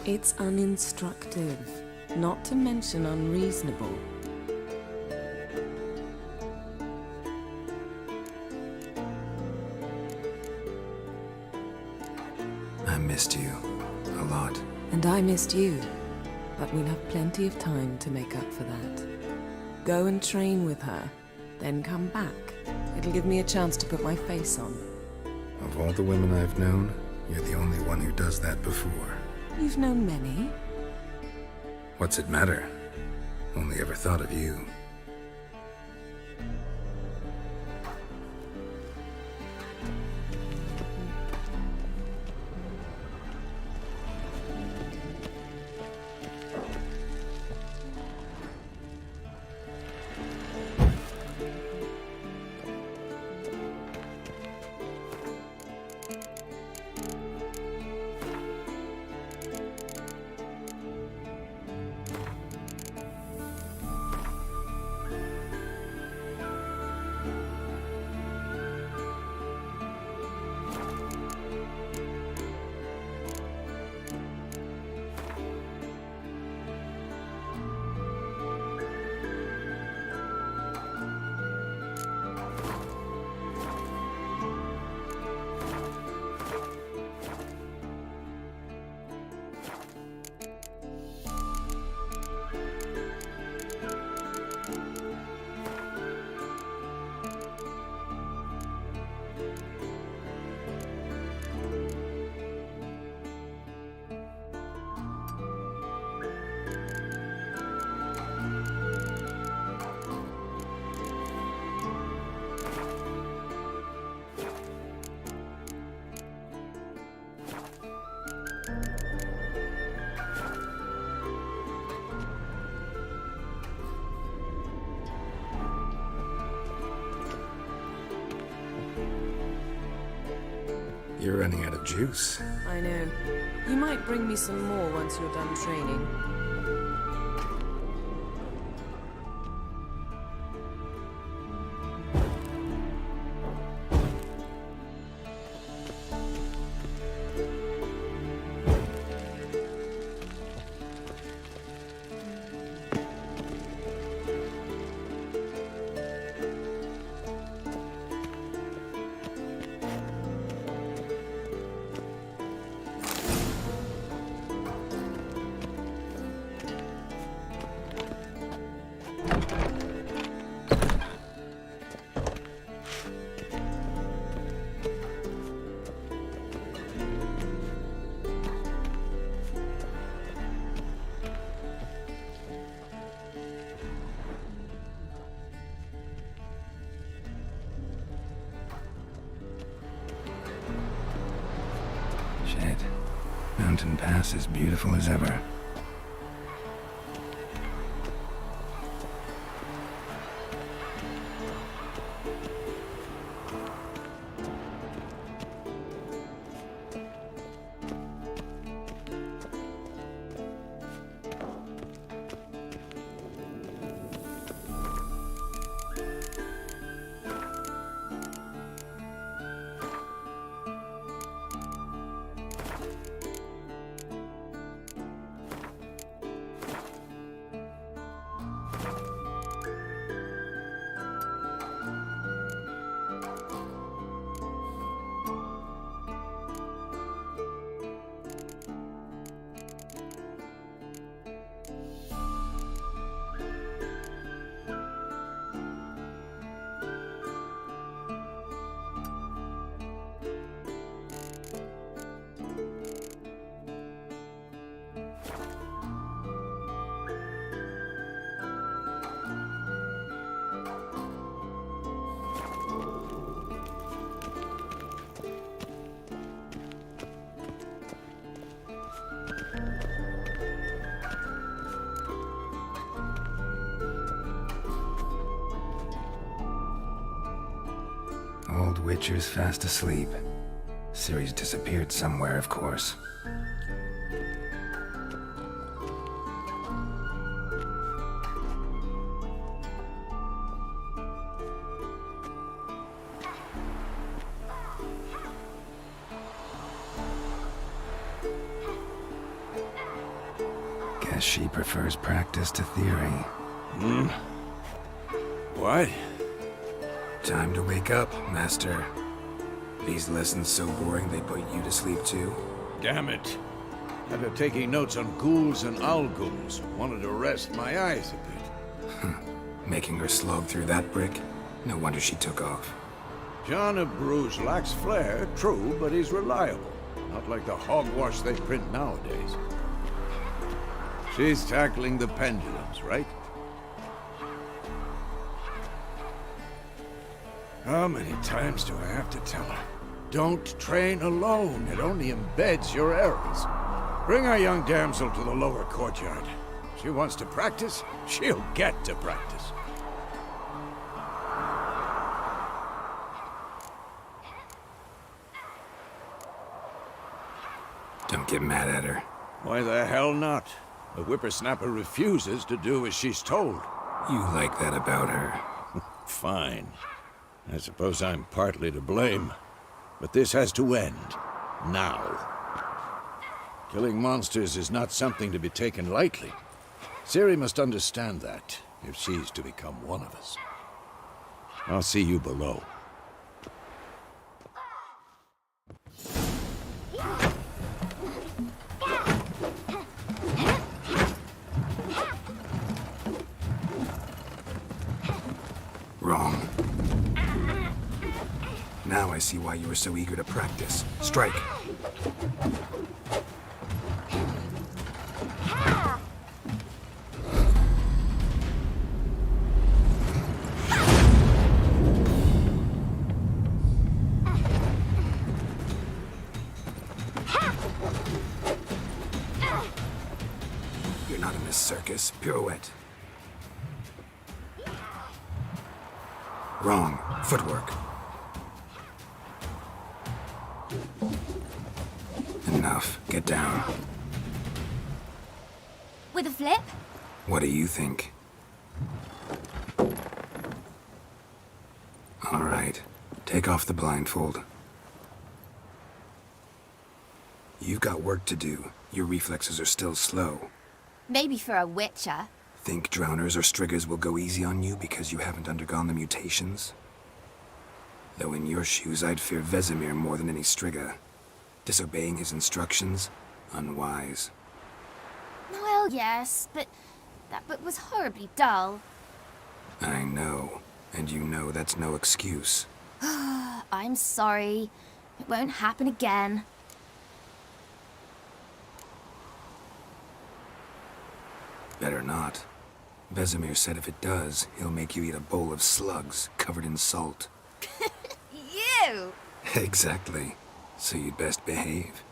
It's uninstructive, not to mention unreasonable. I missed you a lot. And I missed you, but we'll have plenty of time to make up for that. Go and train with her, then come back. It'll give me a chance to put my face on. Of all the women I've known, you're the only one who does that before. You've known many. What's it matter? Only ever thought of you. You're running out of juice. I know. You might bring me some more once you're done training. Shit. Mountain Pass is beautiful as ever. Old Witcher's fast asleep. Ciri's disappeared somewhere, of course. Guess she prefers practice to theory. What? Time to wake up, Master. These lessons so boring they put you to sleep too? Damn it. After taking notes on ghouls and alguls, wanted to rest my eyes a bit. Making her slog through that brick? No wonder she took off. John of Bruges lacks flair, true, but he's reliable. Not like the hogwash they print nowadays. She's tackling the pendulums, right? How many times do I have to tell her? Don't train alone. It only embeds your errors. Bring our young damsel to the lower courtyard. She wants to practice, she'll get to practice. Don't get mad at her. Why the hell not? The whippersnapper refuses to do as she's told. You like that about her. Fine. I suppose I'm partly to blame. But this has to end. Now. Killing monsters is not something to be taken lightly. Ciri must understand that, if she's to become one of us. I'll see you below. Wrong. Now I see why you were so eager to practice. Strike. You're not in this circus. Pirouette. Wrong. Footwork. Enough. Get down. With a flip? What do you think? All right. Take off the blindfold. You've got work to do. Your reflexes are still slow. Maybe for a witcher. Think drowners or striggers will go easy on you because you haven't undergone the mutations? Though in your shoes, I'd fear Vesemir more than any strigger. Disobeying his instructions? Unwise. Well, yes, but that book was horribly dull. I know. And you know that's no excuse. I'm sorry. It won't happen again. Better not. Vesemir said if it does, he'll make you eat a bowl of slugs covered in salt. You! Exactly. So you'd best behave.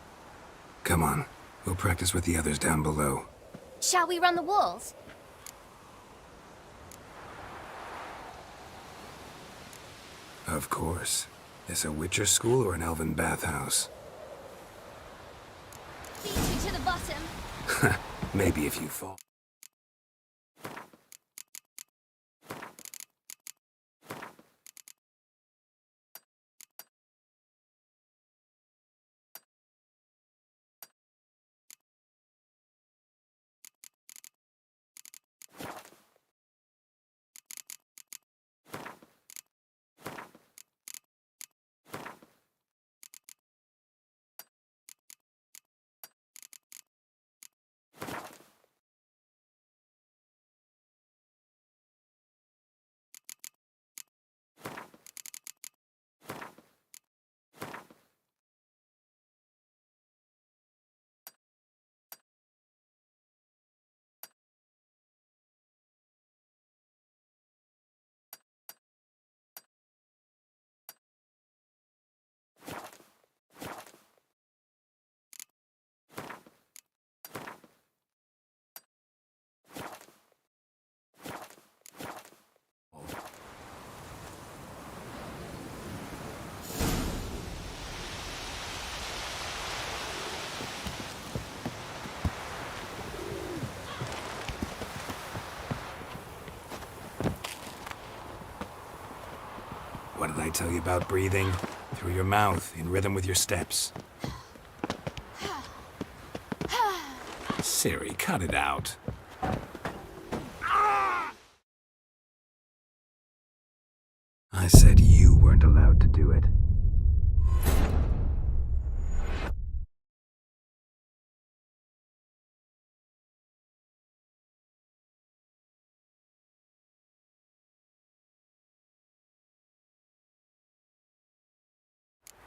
Come on, we'll practice with the others down below. Shall we run the walls? Of course. Is a Witcher school or an elven bathhouse? Beat you to the bottom. Maybe if you fall. What did I tell you about breathing? Through your mouth, in rhythm with your steps. Siri, cut it out. I said you weren't allowed to do it.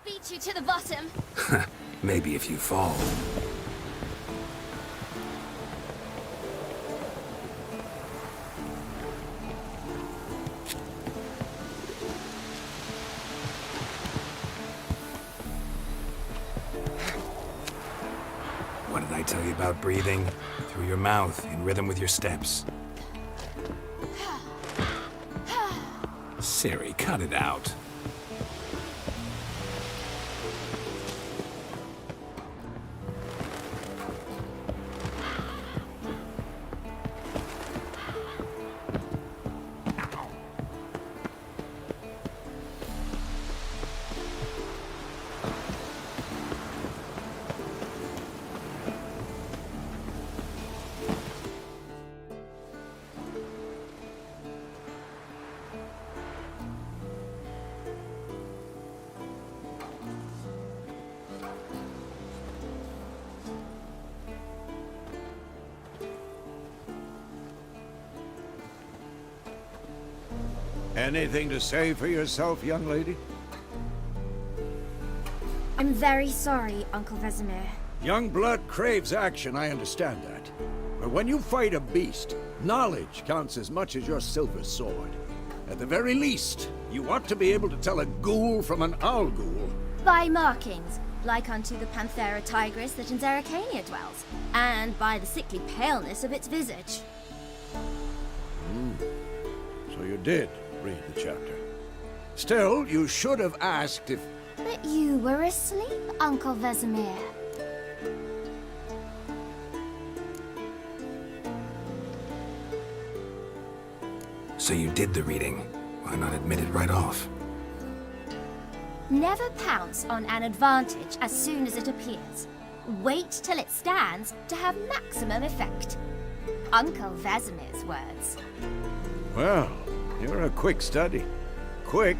Beat you to the bottom. Maybe if you fall. What did I tell you about breathing? Through your mouth, in rhythm with your steps. Siri, cut it out. Anything to say for yourself, young lady? I'm very sorry, Uncle Vesemir. Young blood craves action, I understand that. But when you fight a beast, knowledge counts as much as your silver sword. At the very least, you ought to be able to tell a ghoul from an owl ghoul. By markings, like unto the Panthera tigris that in Zerrikania dwells, and by the sickly paleness of its visage. So you did read the chapter. Still, you should have asked if... But that you were asleep, Uncle Vesemir. So you did the reading. Why not admit it right off? Never pounce on an advantage as soon as it appears. Wait till it stands to have maximum effect. Uncle Vesemir's words. Well, you're a quick study. Quick,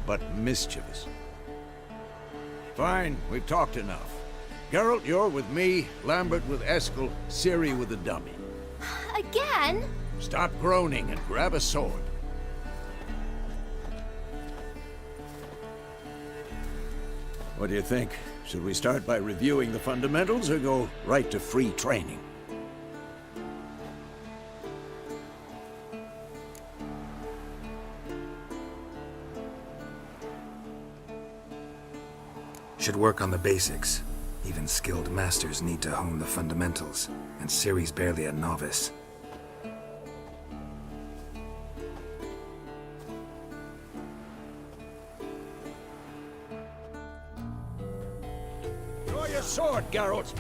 but mischievous. Fine, we've talked enough. Geralt, you're with me, Lambert with Eskel, Ciri with the dummy. Again? Stop groaning and grab a sword. What do you think? Should we start by reviewing the fundamentals or go right to free training? Should work on the basics. Even skilled masters need to hone the fundamentals, and Ciri's barely a novice. Draw your sword, Geralt!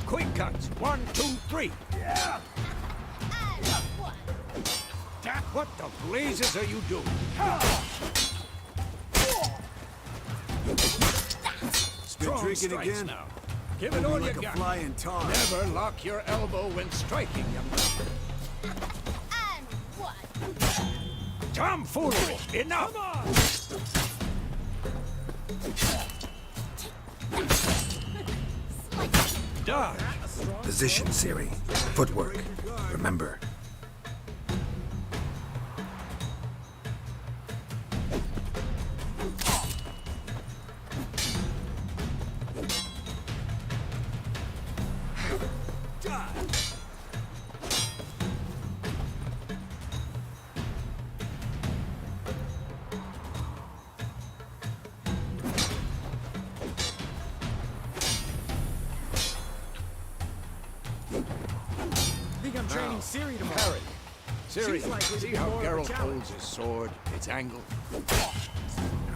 Quick cuts. 1, 2, 3. Yeah. Dad, what the blazes are you doing? Been drinking again? Now. Give it all like you a got. flying tar. Never lock your elbow when striking, young man. And what? Tomfoolery! Enough! Dodge! Position, Ciri. Footwork. Remember. I'm training Ciri tomorrow. Parry. Ciri, She's likely to see be how more of a Geralt challenge. holds his sword, its angle?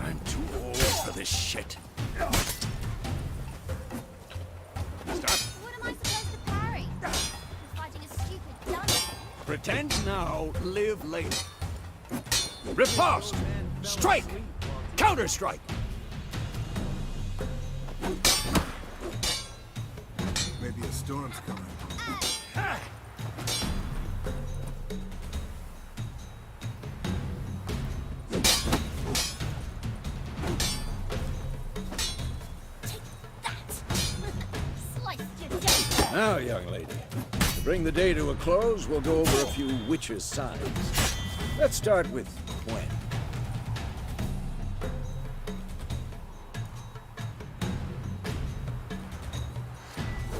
I'm too old for this shit. Stop. What am I supposed to parry? I'm fighting a stupid dummy. Pretend now, live later. Riposte! Strike! Counter-strike! Maybe a storm's coming. Now, young lady, to bring the day to a close, we'll go over a few witches' signs. Let's start with when.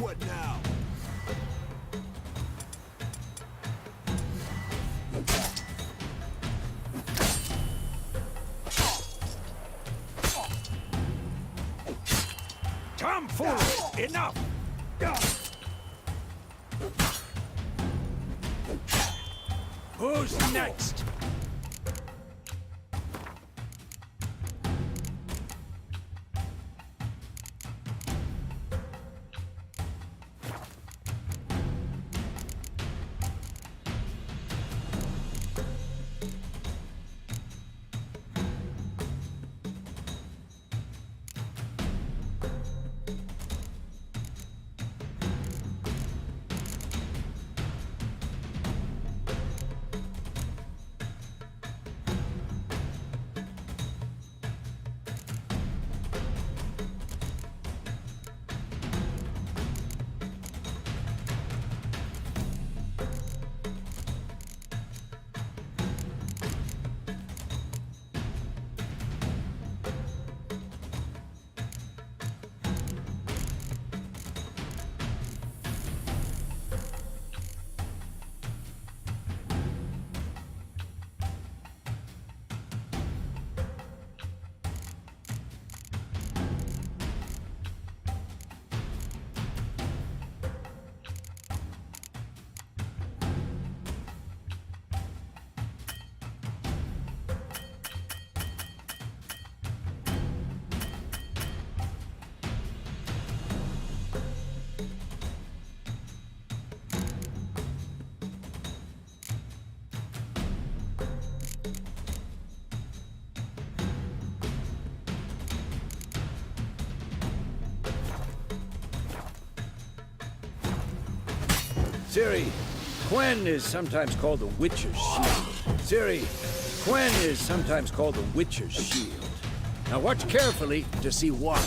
What now? Tomfoolery! Enough! Who's next? Ciri, Quen is sometimes called the Witcher's Shield. Ciri, Quen is sometimes called the Witcher's Shield. Now watch carefully to see why.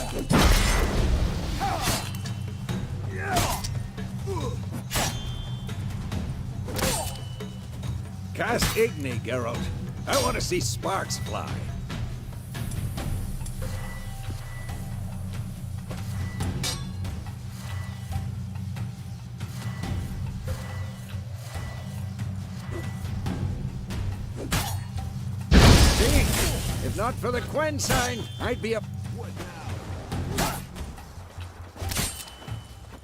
Cast Igni, Geralt. I want to see sparks fly. See? If not for the Quen sign, I'd be a...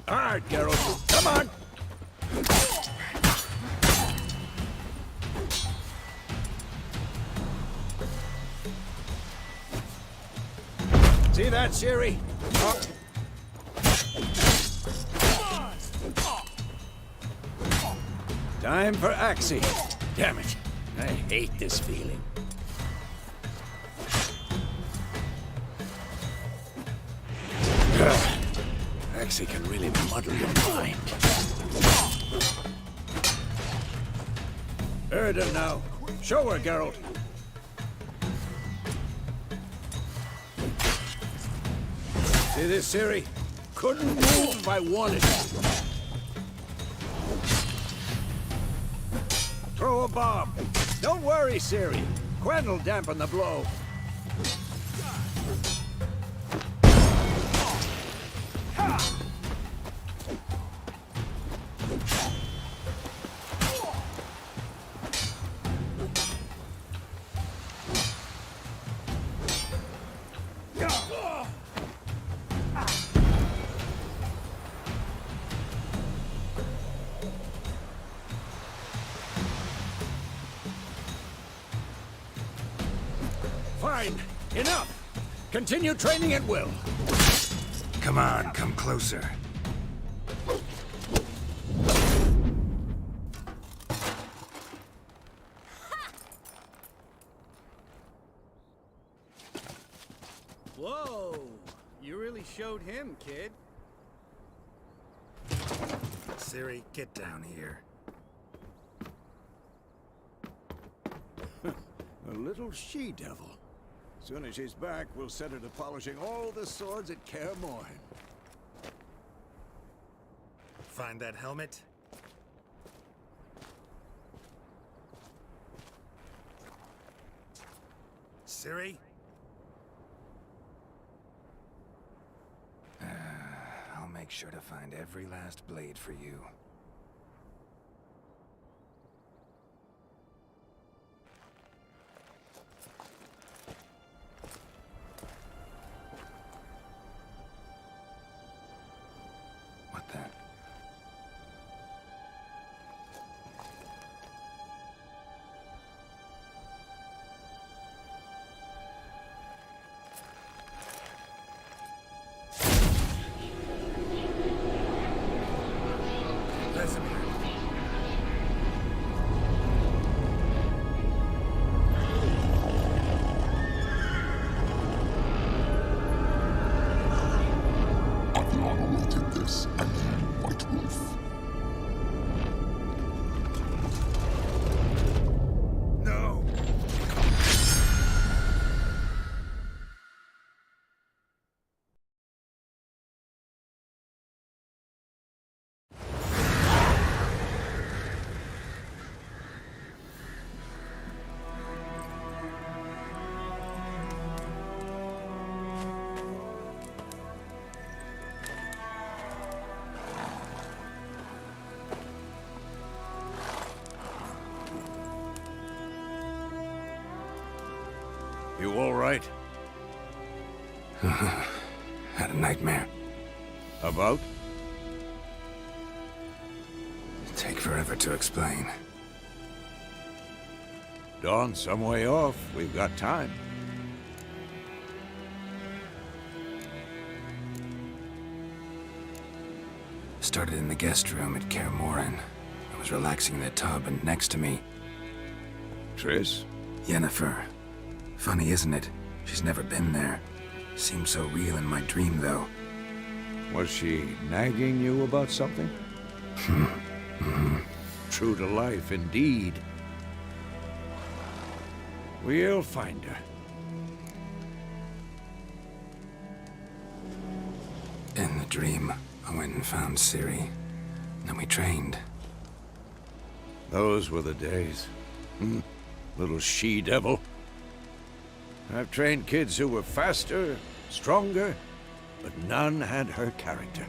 Alright, Geralt. Come on! See that, Ciri? Oh. Time for Axie. Damn it. I hate this feeling. Axie can really muddle your mind. Erden now. Show her, Geralt. See this, Ciri? Couldn't move if I wanted to. Throw a bomb. Don't worry, Ciri. Quen will dampen the blow. Fine. Enough. Continue training at will. Come on, come closer. Whoa! You really showed him, kid. Ciri, get down here. A little she-devil. Soon as she's back, we'll set her to polishing all the swords at Kaer Morhen. Find that helmet? Ciri? I'll make sure to find every last blade for you. What the? You all right? Had a nightmare. About? Take forever to explain. Dawn's some way off. We've got time. Started in the guest room at Kaer Morhen. I was relaxing in the tub, and next to me... Triss? Yennefer. Funny, isn't it? She's never been there. Seemed so real in my dream, though. Was she nagging you about something? True to life, indeed. We'll find her. In the dream, I went and found Ciri. Then we trained. Those were the days. Little she-devil. I've trained kids who were faster, stronger, but none had her character.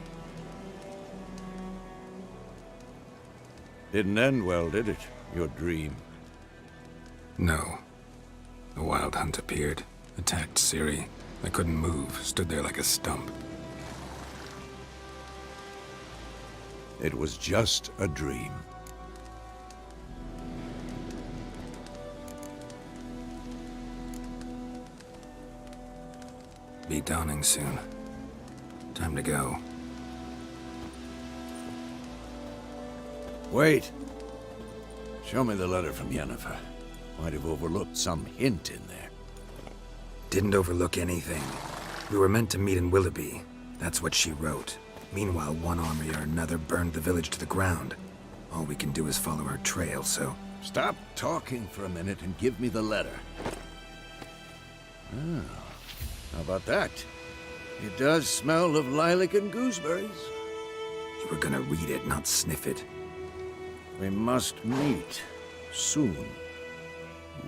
Didn't end well, did it? Your dream? No. The Wild Hunt appeared, attacked Ciri. I couldn't move, stood there like a stump. It was just a dream. Be dawning soon. Time to go. Wait. Show me the letter from Yennefer. Might have overlooked some hint in there. Didn't overlook anything. We were meant to meet in Willoughby. That's what she wrote. Meanwhile, one army or another burned the village to the ground. All we can do is follow our trail, so... Stop talking for a minute and give me the letter. Oh, how about that? It does smell of lilac and gooseberries. You were gonna read it, not sniff it. We must meet. Soon.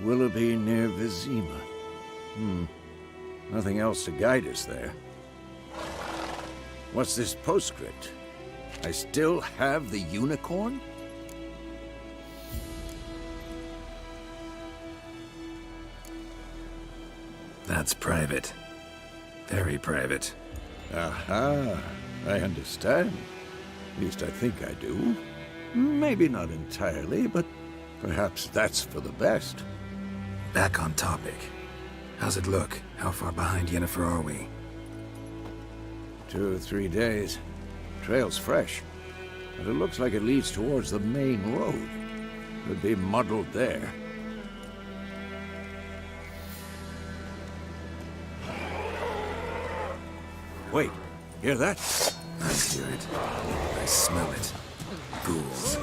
Willoughby near Vizima. Nothing else to guide us there. What's this postscript? I still have the unicorn? That's private. Very private. Aha, I understand. At least I think I do. Maybe not entirely, but perhaps that's for the best. Back on topic. How's it look? How far behind Yennefer are we? 2 or 3 days. Trail's fresh, but it looks like it leads towards the main road. Could be muddled there. Wait, hear that? I hear it. I smell it. Ghouls.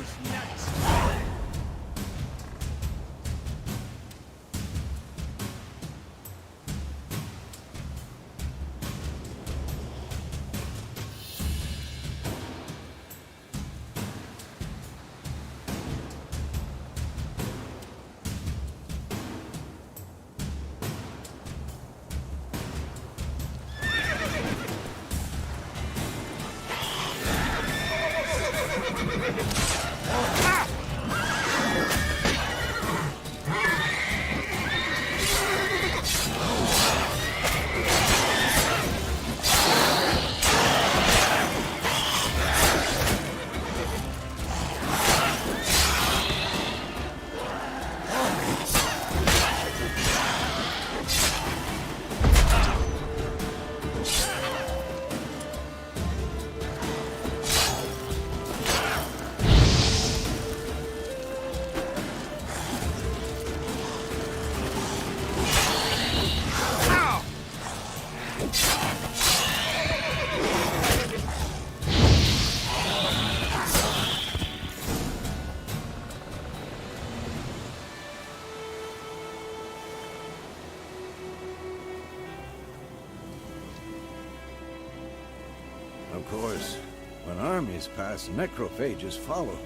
Of course, when armies pass, necrophages follow.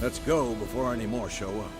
Let's go before any more show up.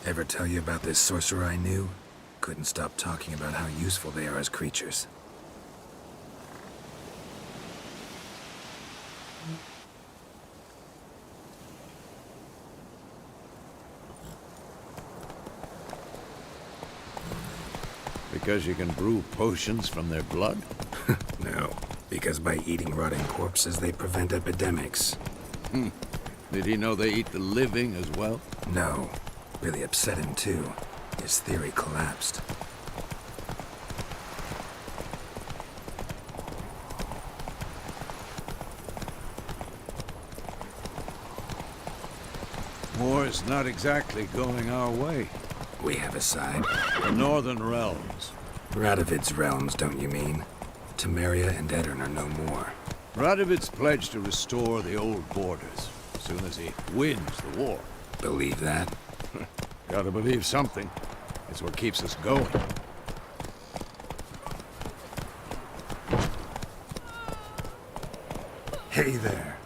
Ever tell you about this sorcerer I knew? Couldn't stop talking about how useful they are as creatures. Because you can brew potions from their blood? No, because by eating rotting corpses, they prevent epidemics. Did he know they eat the living as well? No. Really upset him, too. His theory collapsed. War's not exactly going our way. We have a side. The Northern Realms. Radovid's realms, don't you mean? Temeria and Edirn are no more. Radovid's pledged to restore the old borders as soon as he wins the war. Believe that? Gotta believe something. It's what keeps us going. Hey there.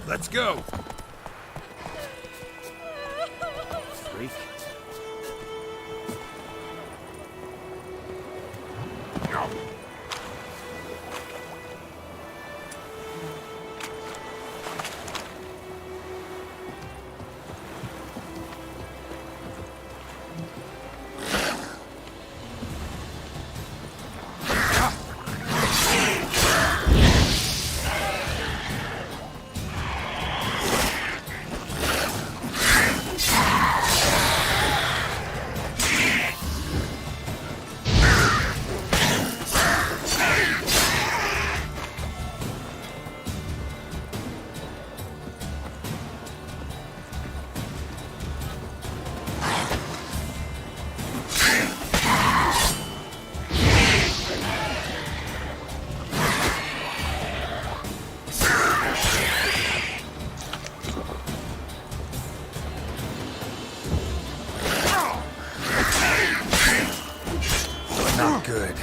Let's go! Freak. Not good.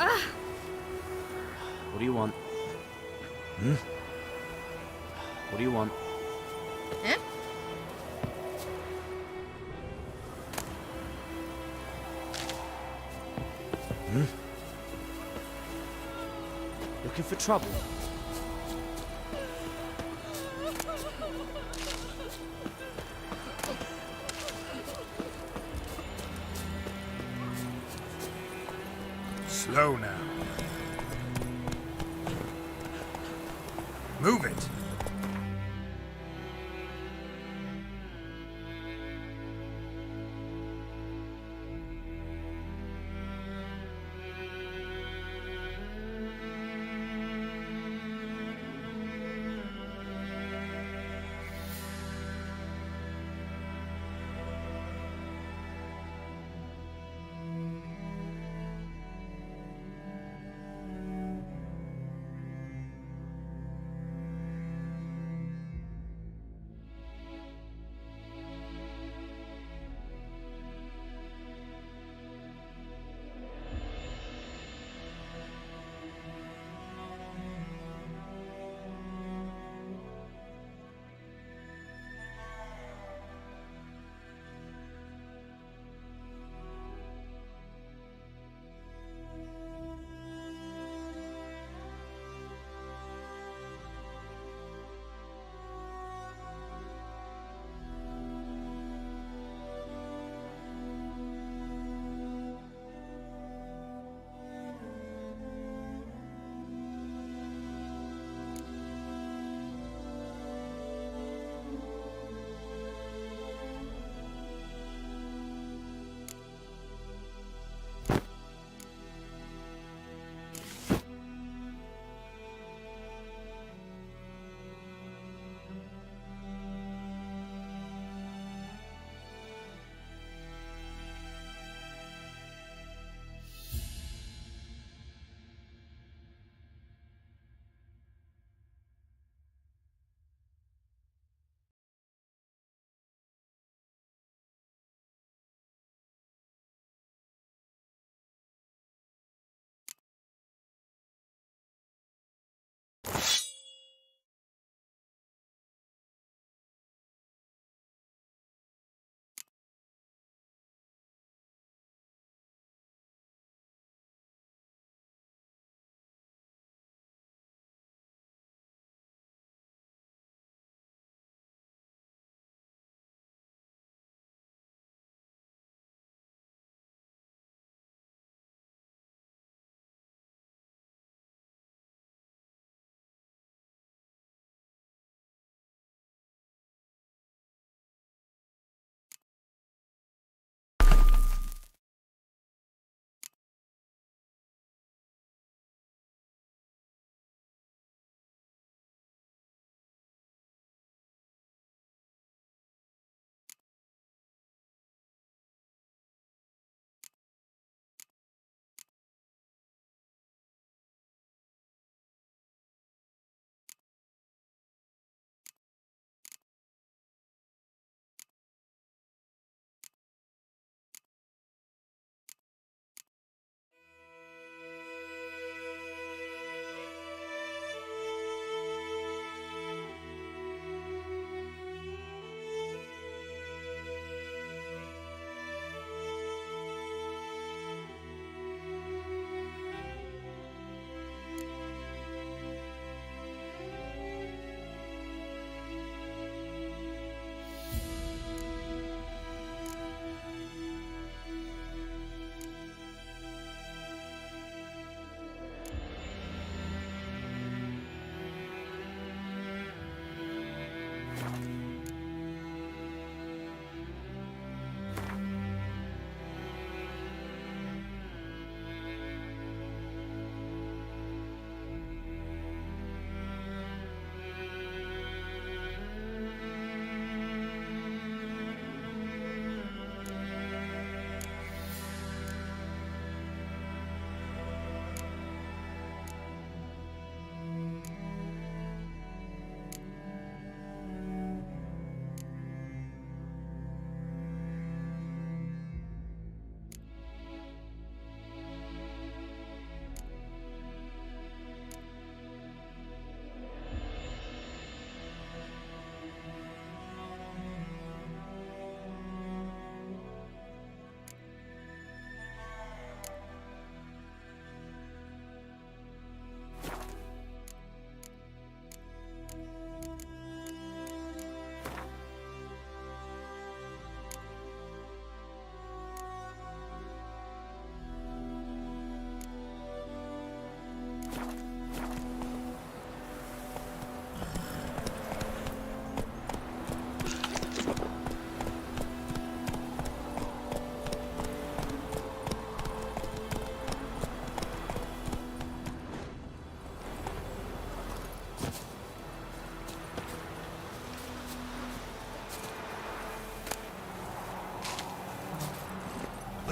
What do you want? Hmm? What do you want? Huh? Hmm? Looking for trouble? Slow now. Move it.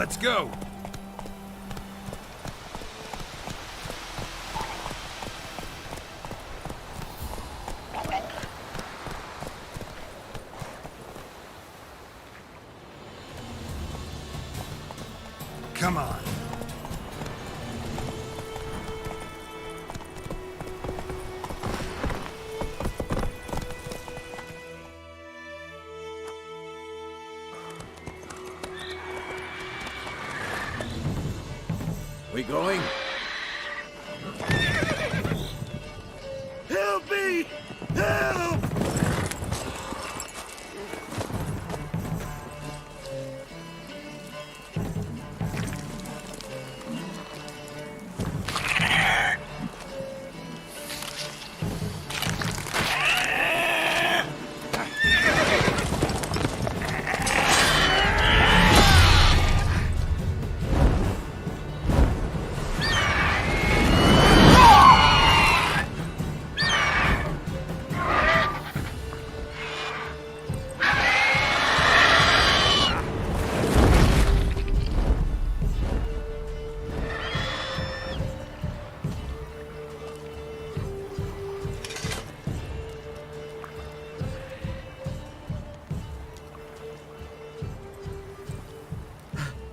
Let's go! Come on. We going? Help me! Help!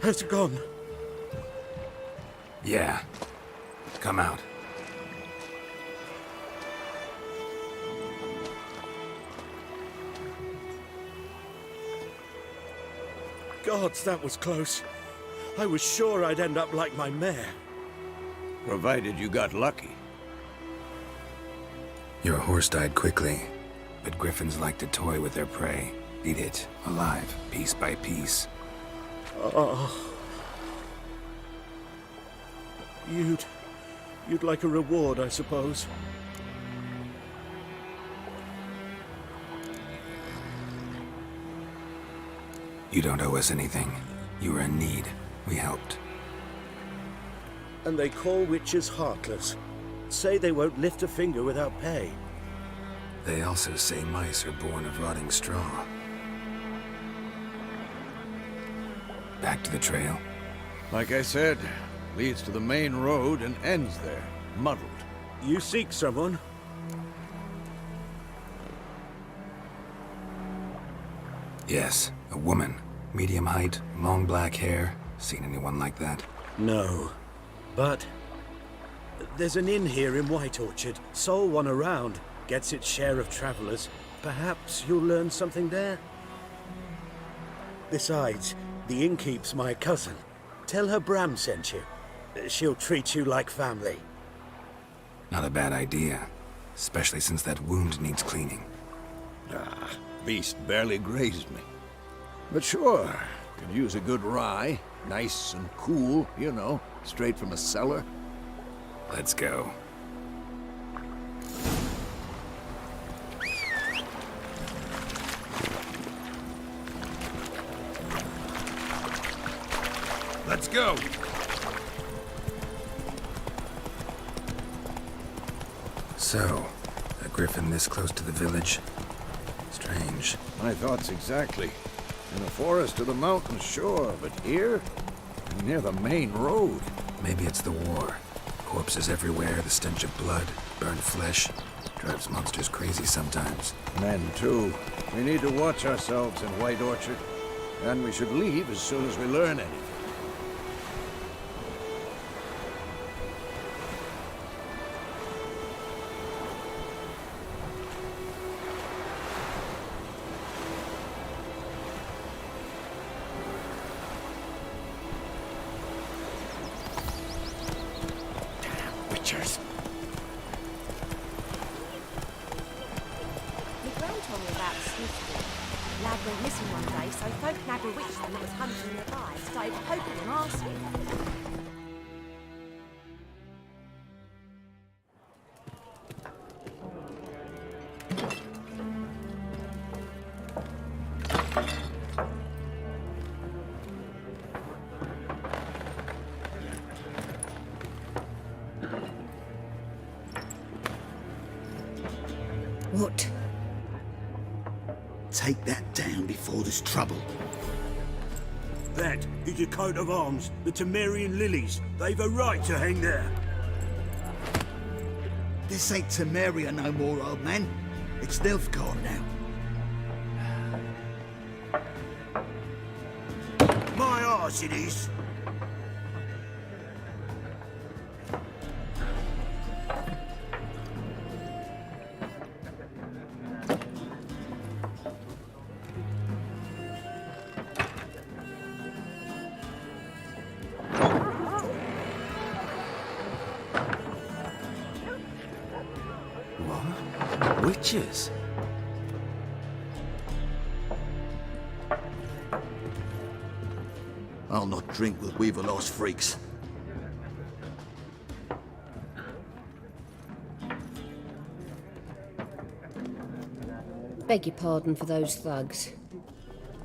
Has it gone? Yeah. Come out. Gods, that was close. I was sure I'd end up like my mare. Provided you got lucky. Your horse died quickly, but griffins like to toy with their prey. Eat it, alive, piece by piece. Oh. You'd like a reward, I suppose. You don't owe us anything. You were in need. We helped. And they call witches heartless. Say they won't lift a finger without pay. They also say mice are born of rotting straw. Back to the trail? Like I said, leads to the main road and ends there, muddled. You seek someone? Yes, a woman. Medium height, long black hair. Seen anyone like that? No. But there's an inn here in White Orchard. Sole one around. Gets its share of travelers. Perhaps you'll learn something there? Besides, the innkeep's my cousin. Tell her Bram sent you. She'll treat you like family. Not a bad idea. Especially since that wound needs cleaning. Ah, beast barely grazed me. But sure, could use a good rye. Nice and cool, you know, straight from a cellar. Let's go. Let's go! So, a griffin this close to the village? Strange. My thoughts exactly. In a forest or the mountains, sure, but here? Near the main road. Maybe it's the war. Corpses everywhere, the stench of blood, burned flesh. Drives monsters crazy sometimes. Men, too. We need to watch ourselves in White Orchard. And we should leave as soon as we learn anything. Witchers. My gran told me about Sneaky. Lad went missing one day, so folk nabbed a witch that was hunting nearby, started poking and asking. What? Take that down before there's trouble. That is a coat of arms, the Temerian lilies. They've a right to hang there. This ain't Temeria no more, old man. It's Nilfgaard now. My arse it is. Witches? I'll not drink with Weaverlost freaks. Beg your pardon for those thugs.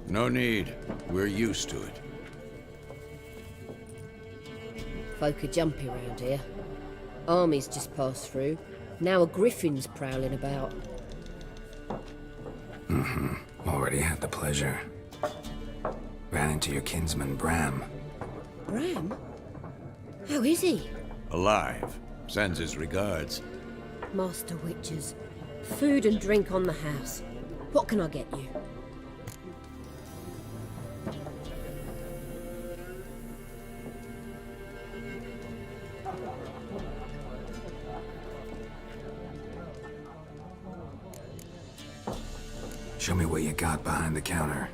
No need. We're used to it. Folk are jumpy around here. Armies just passed through. Now a griffin's prowling about. Already had the pleasure. Ran into your kinsman, Bram. Bram? How is he? Alive. Sends his regards. Master Witches. Food and drink on the house. What can I get you? Show me what you got behind the counter.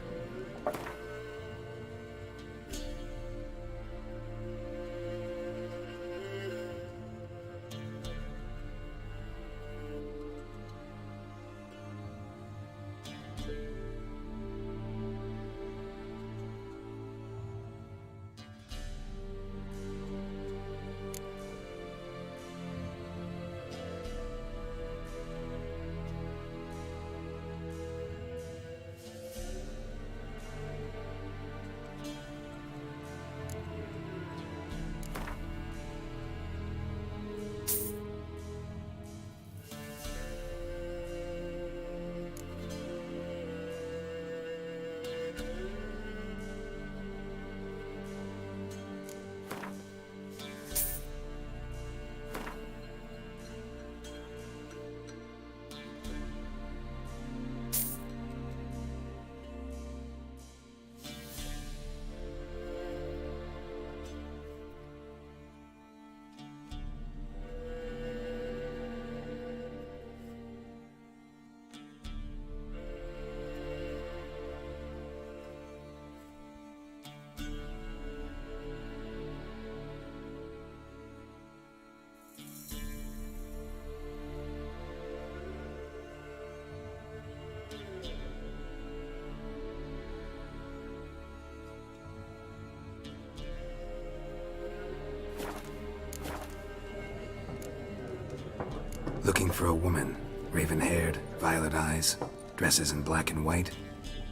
Looking for a woman. Raven-haired, violet eyes, dresses in black and white,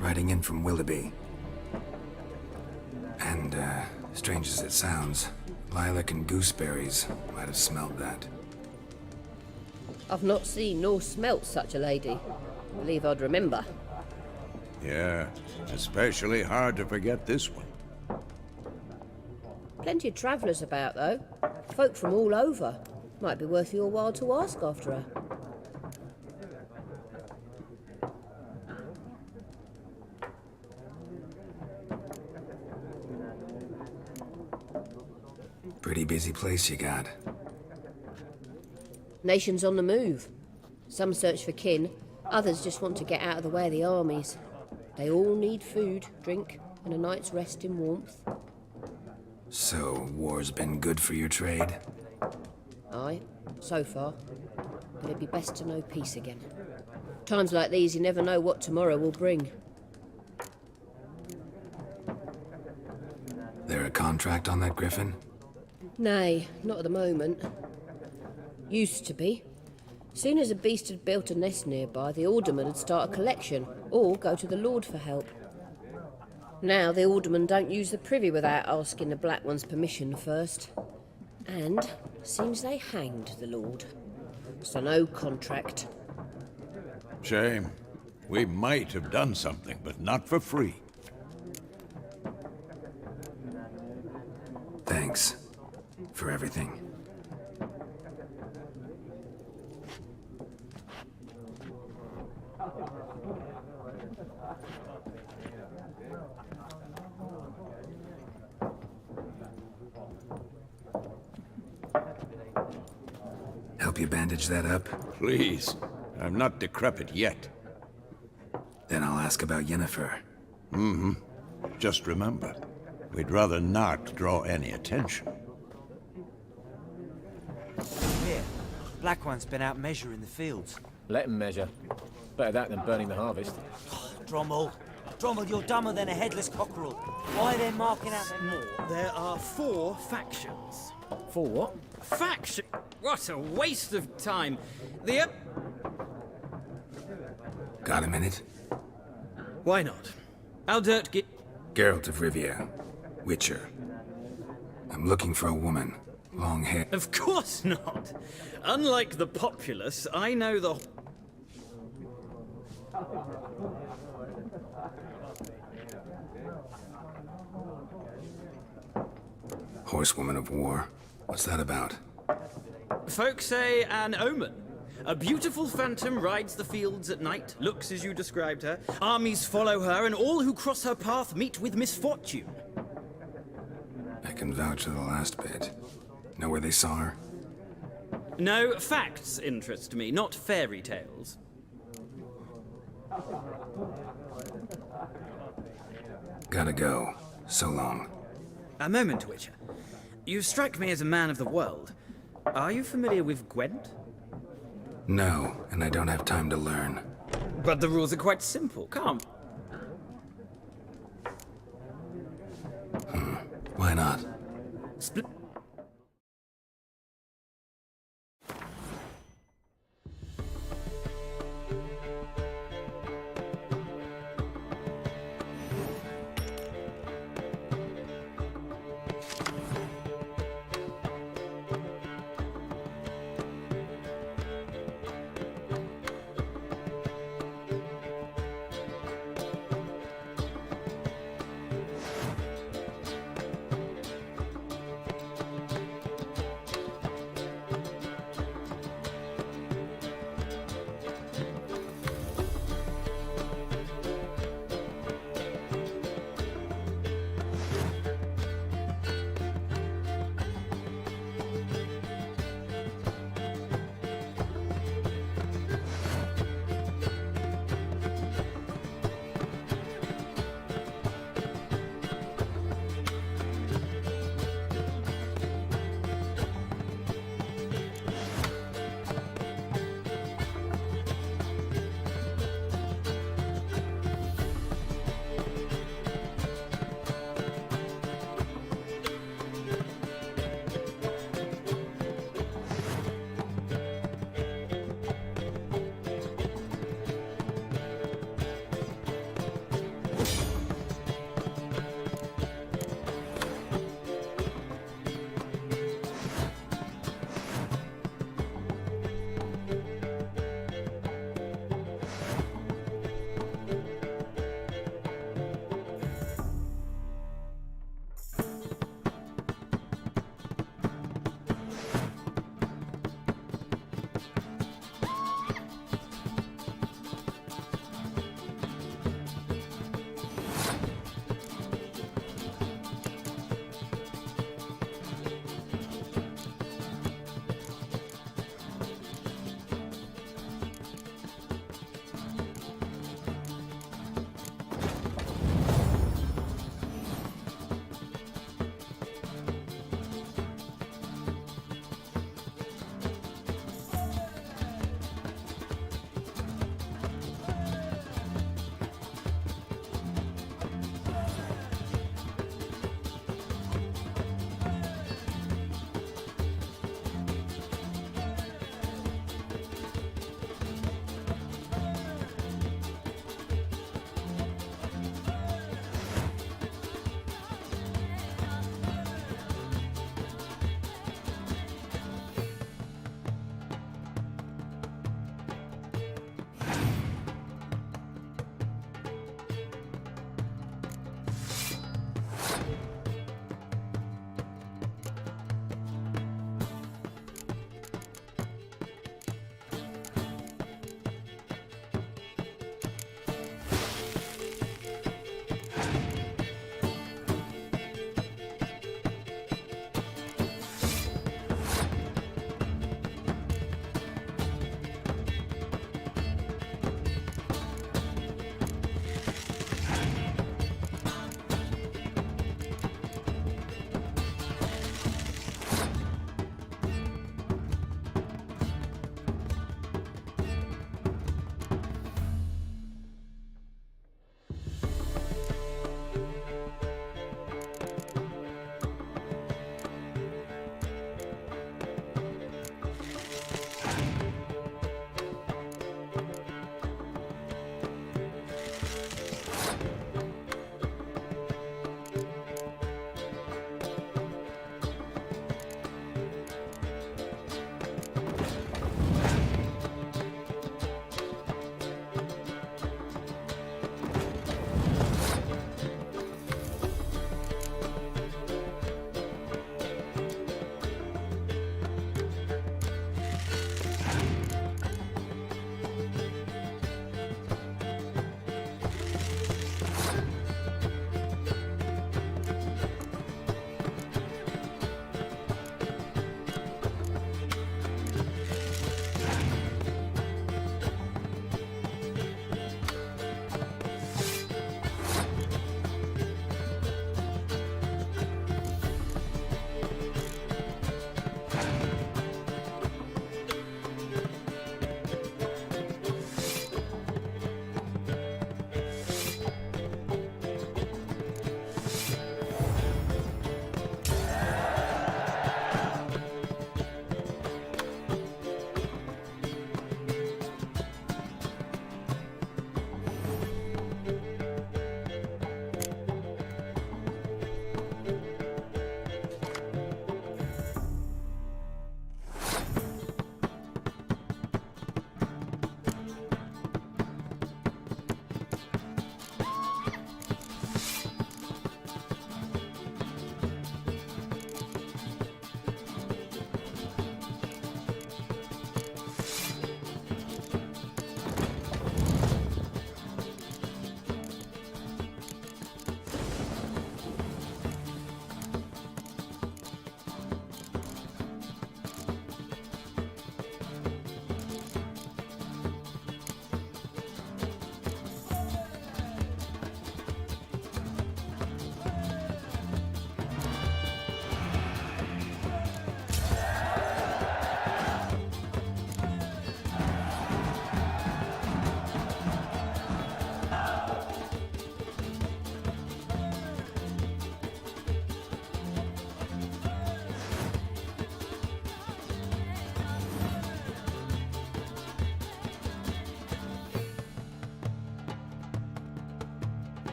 riding in from Willoughby. And, strange as it sounds, lilac and gooseberries might have smelled that. I've not seen nor smelt such a lady. Believe I'd remember. Yeah, especially hard to forget this one. Plenty of travellers about, though. Folk from all over. Might be worth your while to ask after her. Pretty busy place you got. Nations on the move. Some search for kin, others just want to get out of the way of the armies. They all need food, drink, and a night's rest in warmth. So, war's been good for your trade? Aye, so far. But it'd be best to know peace again. Times like these, you never know what tomorrow will bring. There a contract on that griffin? Nay, not at the moment. Used to be. Soon as a beast had built a nest nearby, the alderman would start a collection, or go to the Lord for help. Now the aldermen don't use the privy without asking the Black One's permission first. And seems they hanged the Lord. So no contract. Shame. We might have done something, but not for free. Thanks for everything. Help you bandage that up? Please. I'm not decrepit yet. Then I'll ask about Yennefer. Mm-hmm. Just remember, we'd rather not draw any attention. Here, Black One's been out measuring the fields. Let him measure. Better that than burning the harvest. Drommel, you're dumber than a headless cockerel. Why are they marking out them more? There are 4 factions. 4 what? Faction? What a waste of time. The... Got a minute? Why not? Aldert Geralt of Rivia. Witcher. I'm looking for a woman. Long hair. Of course not. Unlike the populace, I know the... Horsewoman of War. What's that about? Folks say an omen. A beautiful phantom rides the fields at night, looks as you described her. Armies follow her, and all who cross her path meet with misfortune. I can vouch for the last bit. Know where they saw her? No, facts interest me, not fairy tales. Gotta go. So long. A moment, Witcher. You strike me as a man of the world. Are you familiar with Gwent? No, and I don't have time to learn. But the rules are quite simple. Come. Why not?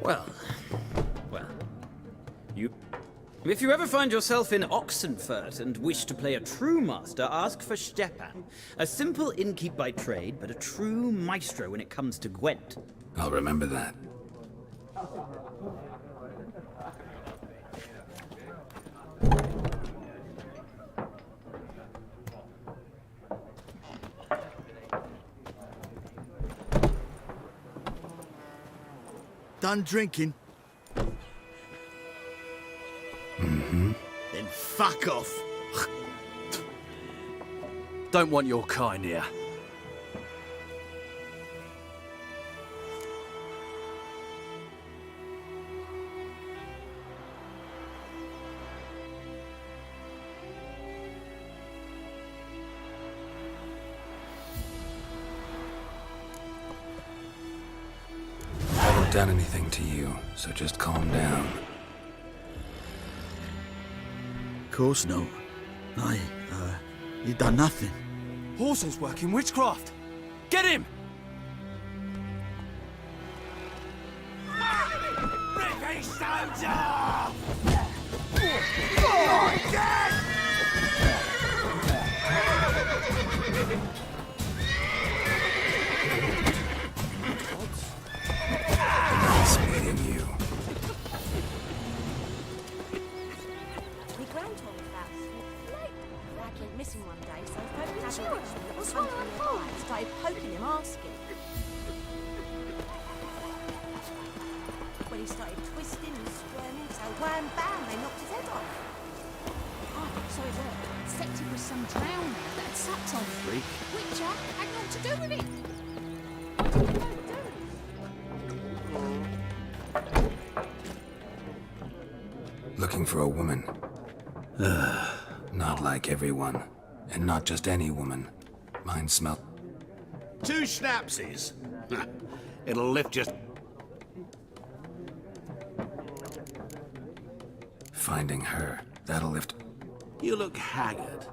Well, if you ever find yourself in Oxenfurt and wish to play a true master, ask for Stepan. A simple innkeep by trade, but a true maestro when it comes to Gwent. I'll remember that. Done drinking? Mm-hmm. Then fuck off. Don't want your kind here. I haven't done anything to you, so just calm down. Of course not. You done nothing. Horses work in witchcraft. Get him! Rip his stones off! Nice meeting you. My grandfather's house. Dad went missing one day, so folk had a witchman that was hunting nearby and started poking him, asking. When he started twisting and squirming, so wham bam, they knocked his head off. Oh, so it worked. Except it was some drowned man that had sucked on Freak. Witcher had naught to do with it. Looking for a woman. Not like everyone. And not just any woman. Mine smell... 2 schnapsies. It'll lift you. Finding her. That'll lift... You look haggard.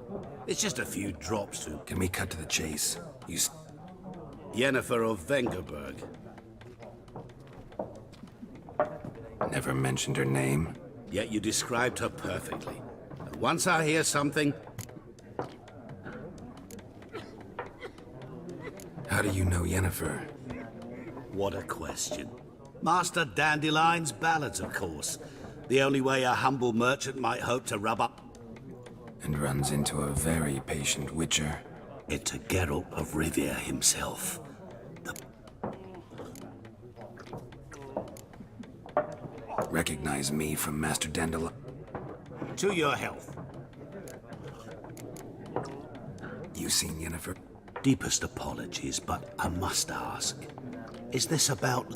It's just a few drops to... Can we cut to the chase? Yennefer of Vengerberg. Never mentioned her name. Yet you described her perfectly. And once I hear something... How do you know Yennefer? What a question. Master Dandelion's ballads, of course. The only way a humble merchant might hope to rub up... And runs into a very patient witcher. It's a Geralt of Rivia himself. Recognize me from Master Dandelion? To your health. You seen Yennefer? Deepest apologies, but I must ask. Is this about...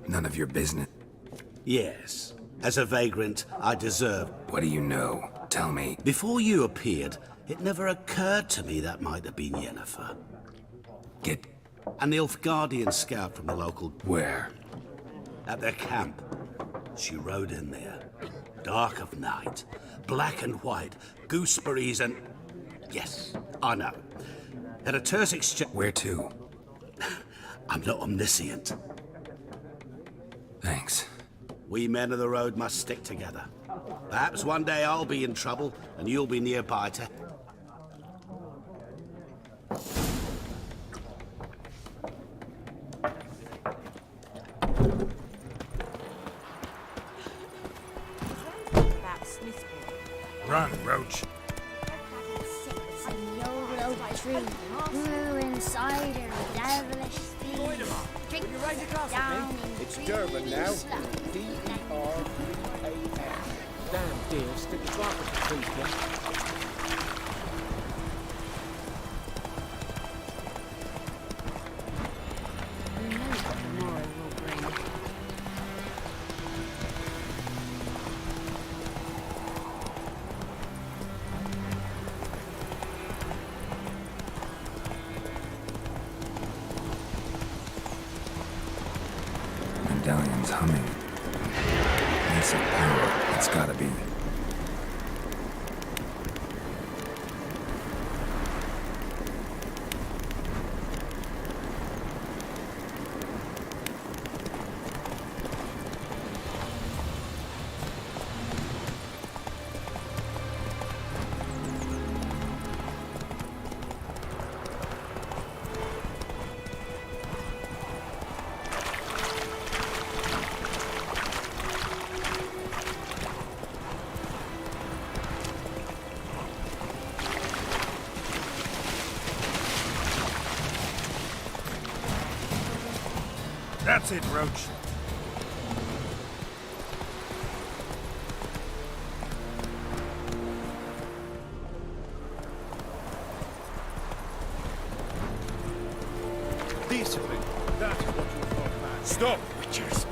None of your business. Yes. As a vagrant, I deserve... What do you know? Tell me. Before you appeared, it never occurred to me that might have been Yennefer. Get... An Nilfgaardian scout from the local... Where? At their camp. She rode in there. Dark of night. Black and white. Gooseberries and... Yes, I know. Had a terse exchange... Where to? I'm not omniscient. Thanks. We men of the road must stick together. Perhaps one day I'll be in trouble, and you'll be nearby to... Run, Roach. Some YOLO tree grew inside her devilish speed. Drink down in It's Durban now. D-E-R-B-A-N. Damn dear, stick the bark at the teeth, yeah? Medallion's humming. Piece of power. It's gotta be. That's it, Roach. Discipline. That's what you thought, man. Stop, witchers.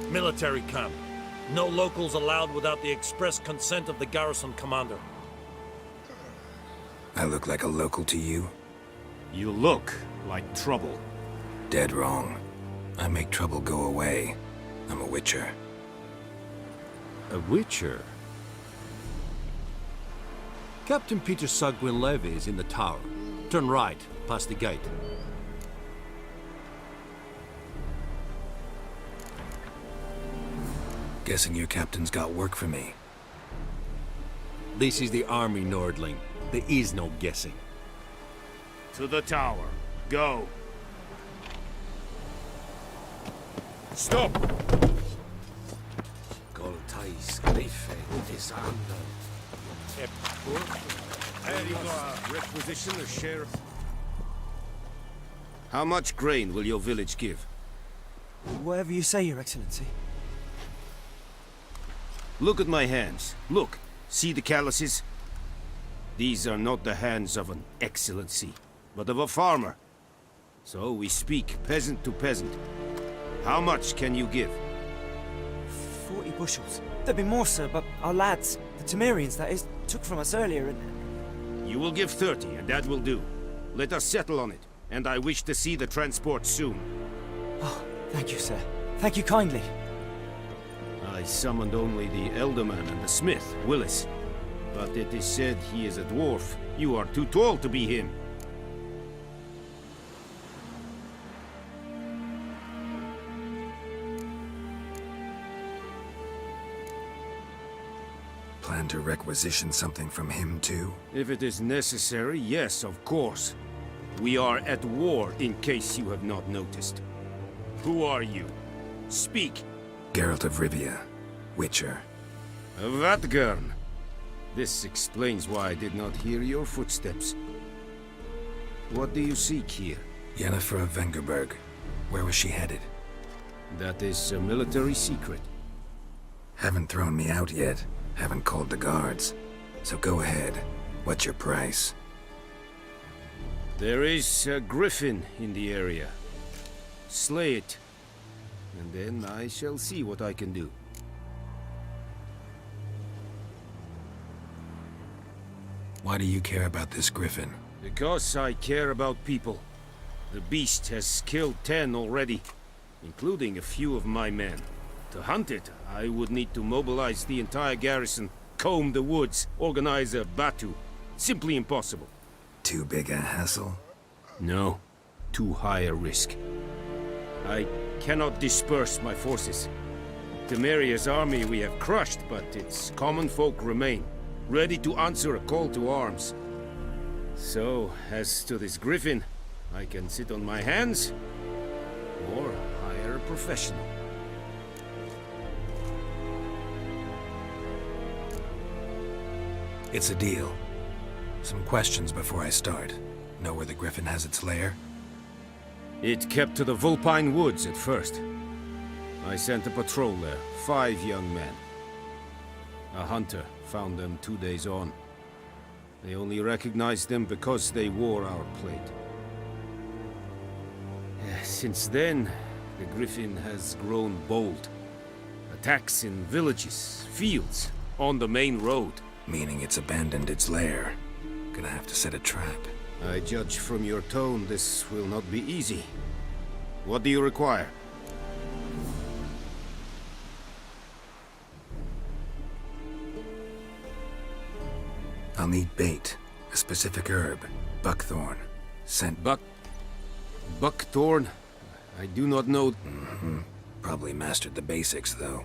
Military camp. No locals allowed without the express consent of the garrison commander. I look like a local to you? You look like trouble. Dead wrong. I make trouble go away. I'm a witcher. A witcher? Captain Peter Sagwin Levy is in the tower. Turn right, past the gate. Guessing your captain's got work for me. This is the army, Nordling. There is no guessing. To the tower. Go. Stop! Requisition a sheriff. How much grain will your village give? Whatever you say, Your Excellency. Look at my hands. Look. See the calluses? These are not the hands of an excellency, but of a farmer. So we speak peasant to peasant. How much can you give? 40 bushels. There'd be more, sir, but our lads, the Temerians, that is, took from us earlier and... You will give 30, and that will do. Let us settle on it, and I wish to see the transport soon. Oh, thank you, sir. Thank you kindly. I summoned only the Elderman and the smith, Willis. But it is said he is a dwarf. You are too tall to be him. Plan to requisition something from him, too? If it is necessary, yes, of course. We are at war, in case you have not noticed. Who are you? Speak. Geralt of Rivia, Witcher. Vatgern. This explains why I did not hear your footsteps. What do you seek here? Yennefer of Vengerberg. Where was she headed? That is a military secret. Haven't thrown me out yet. Haven't called the guards. So go ahead. What's your price? There is a griffin in the area. Slay it. And then I shall see what I can do. Why do you care about this griffin? Because I care about people. The beast has killed 10 already, including a few of my men. To hunt it, I would need to mobilize the entire garrison, comb the woods, organize a batu. Simply impossible. Too big a hassle? No. Too high a risk. I cannot disperse my forces. Temeria's army we have crushed, but its common folk remain, ready to answer a call to arms. So, as to this griffin, I can sit on my hands, or hire a professional. It's a deal. Some questions before I start. Know where the griffin has its lair? It kept to the Vulpine Woods at first. I sent a patrol there, 5 young men. A hunter found them 2 days on. They only recognized them because they wore our plate. Since then, the griffin has grown bold. Attacks in villages, fields, on the main road. Meaning it's abandoned its lair. Gonna have to set a trap. I judge from your tone this will not be easy. What do you require? I'll need bait. A specific herb. Buckthorn. Scent... Buckthorn? I do not know... Probably mastered the basics, though.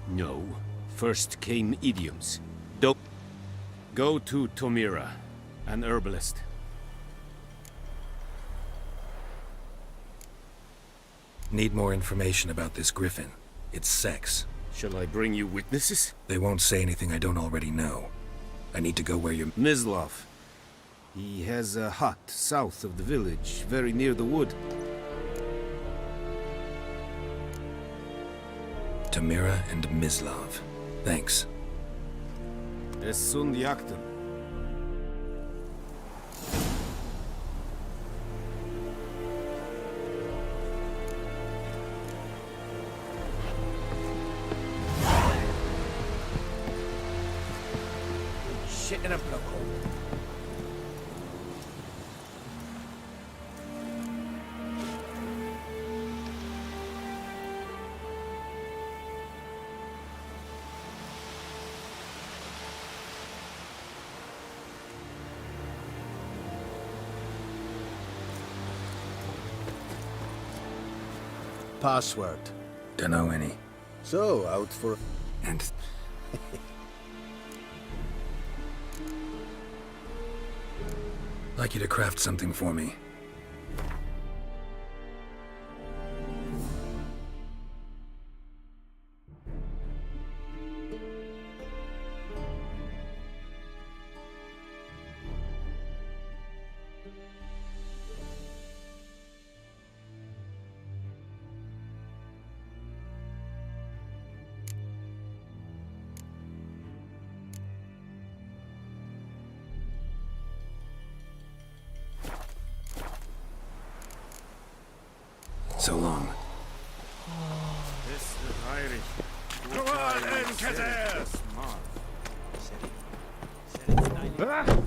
No. First came idioms. Go to Tomira, an herbalist. Need more information about this griffin. Its sex. Shall I bring you witnesses? They won't say anything I don't already know. I need to go where you're... Mislov. He has a hut south of the village, very near the wood. Tamira and Mislov. Thanks. Es sunt yaktim. Shit in a block hole. Password. Dunno any. So, out for... And... like you to craft something for me. So long. This is Irish. Go on, Enketer! Smart.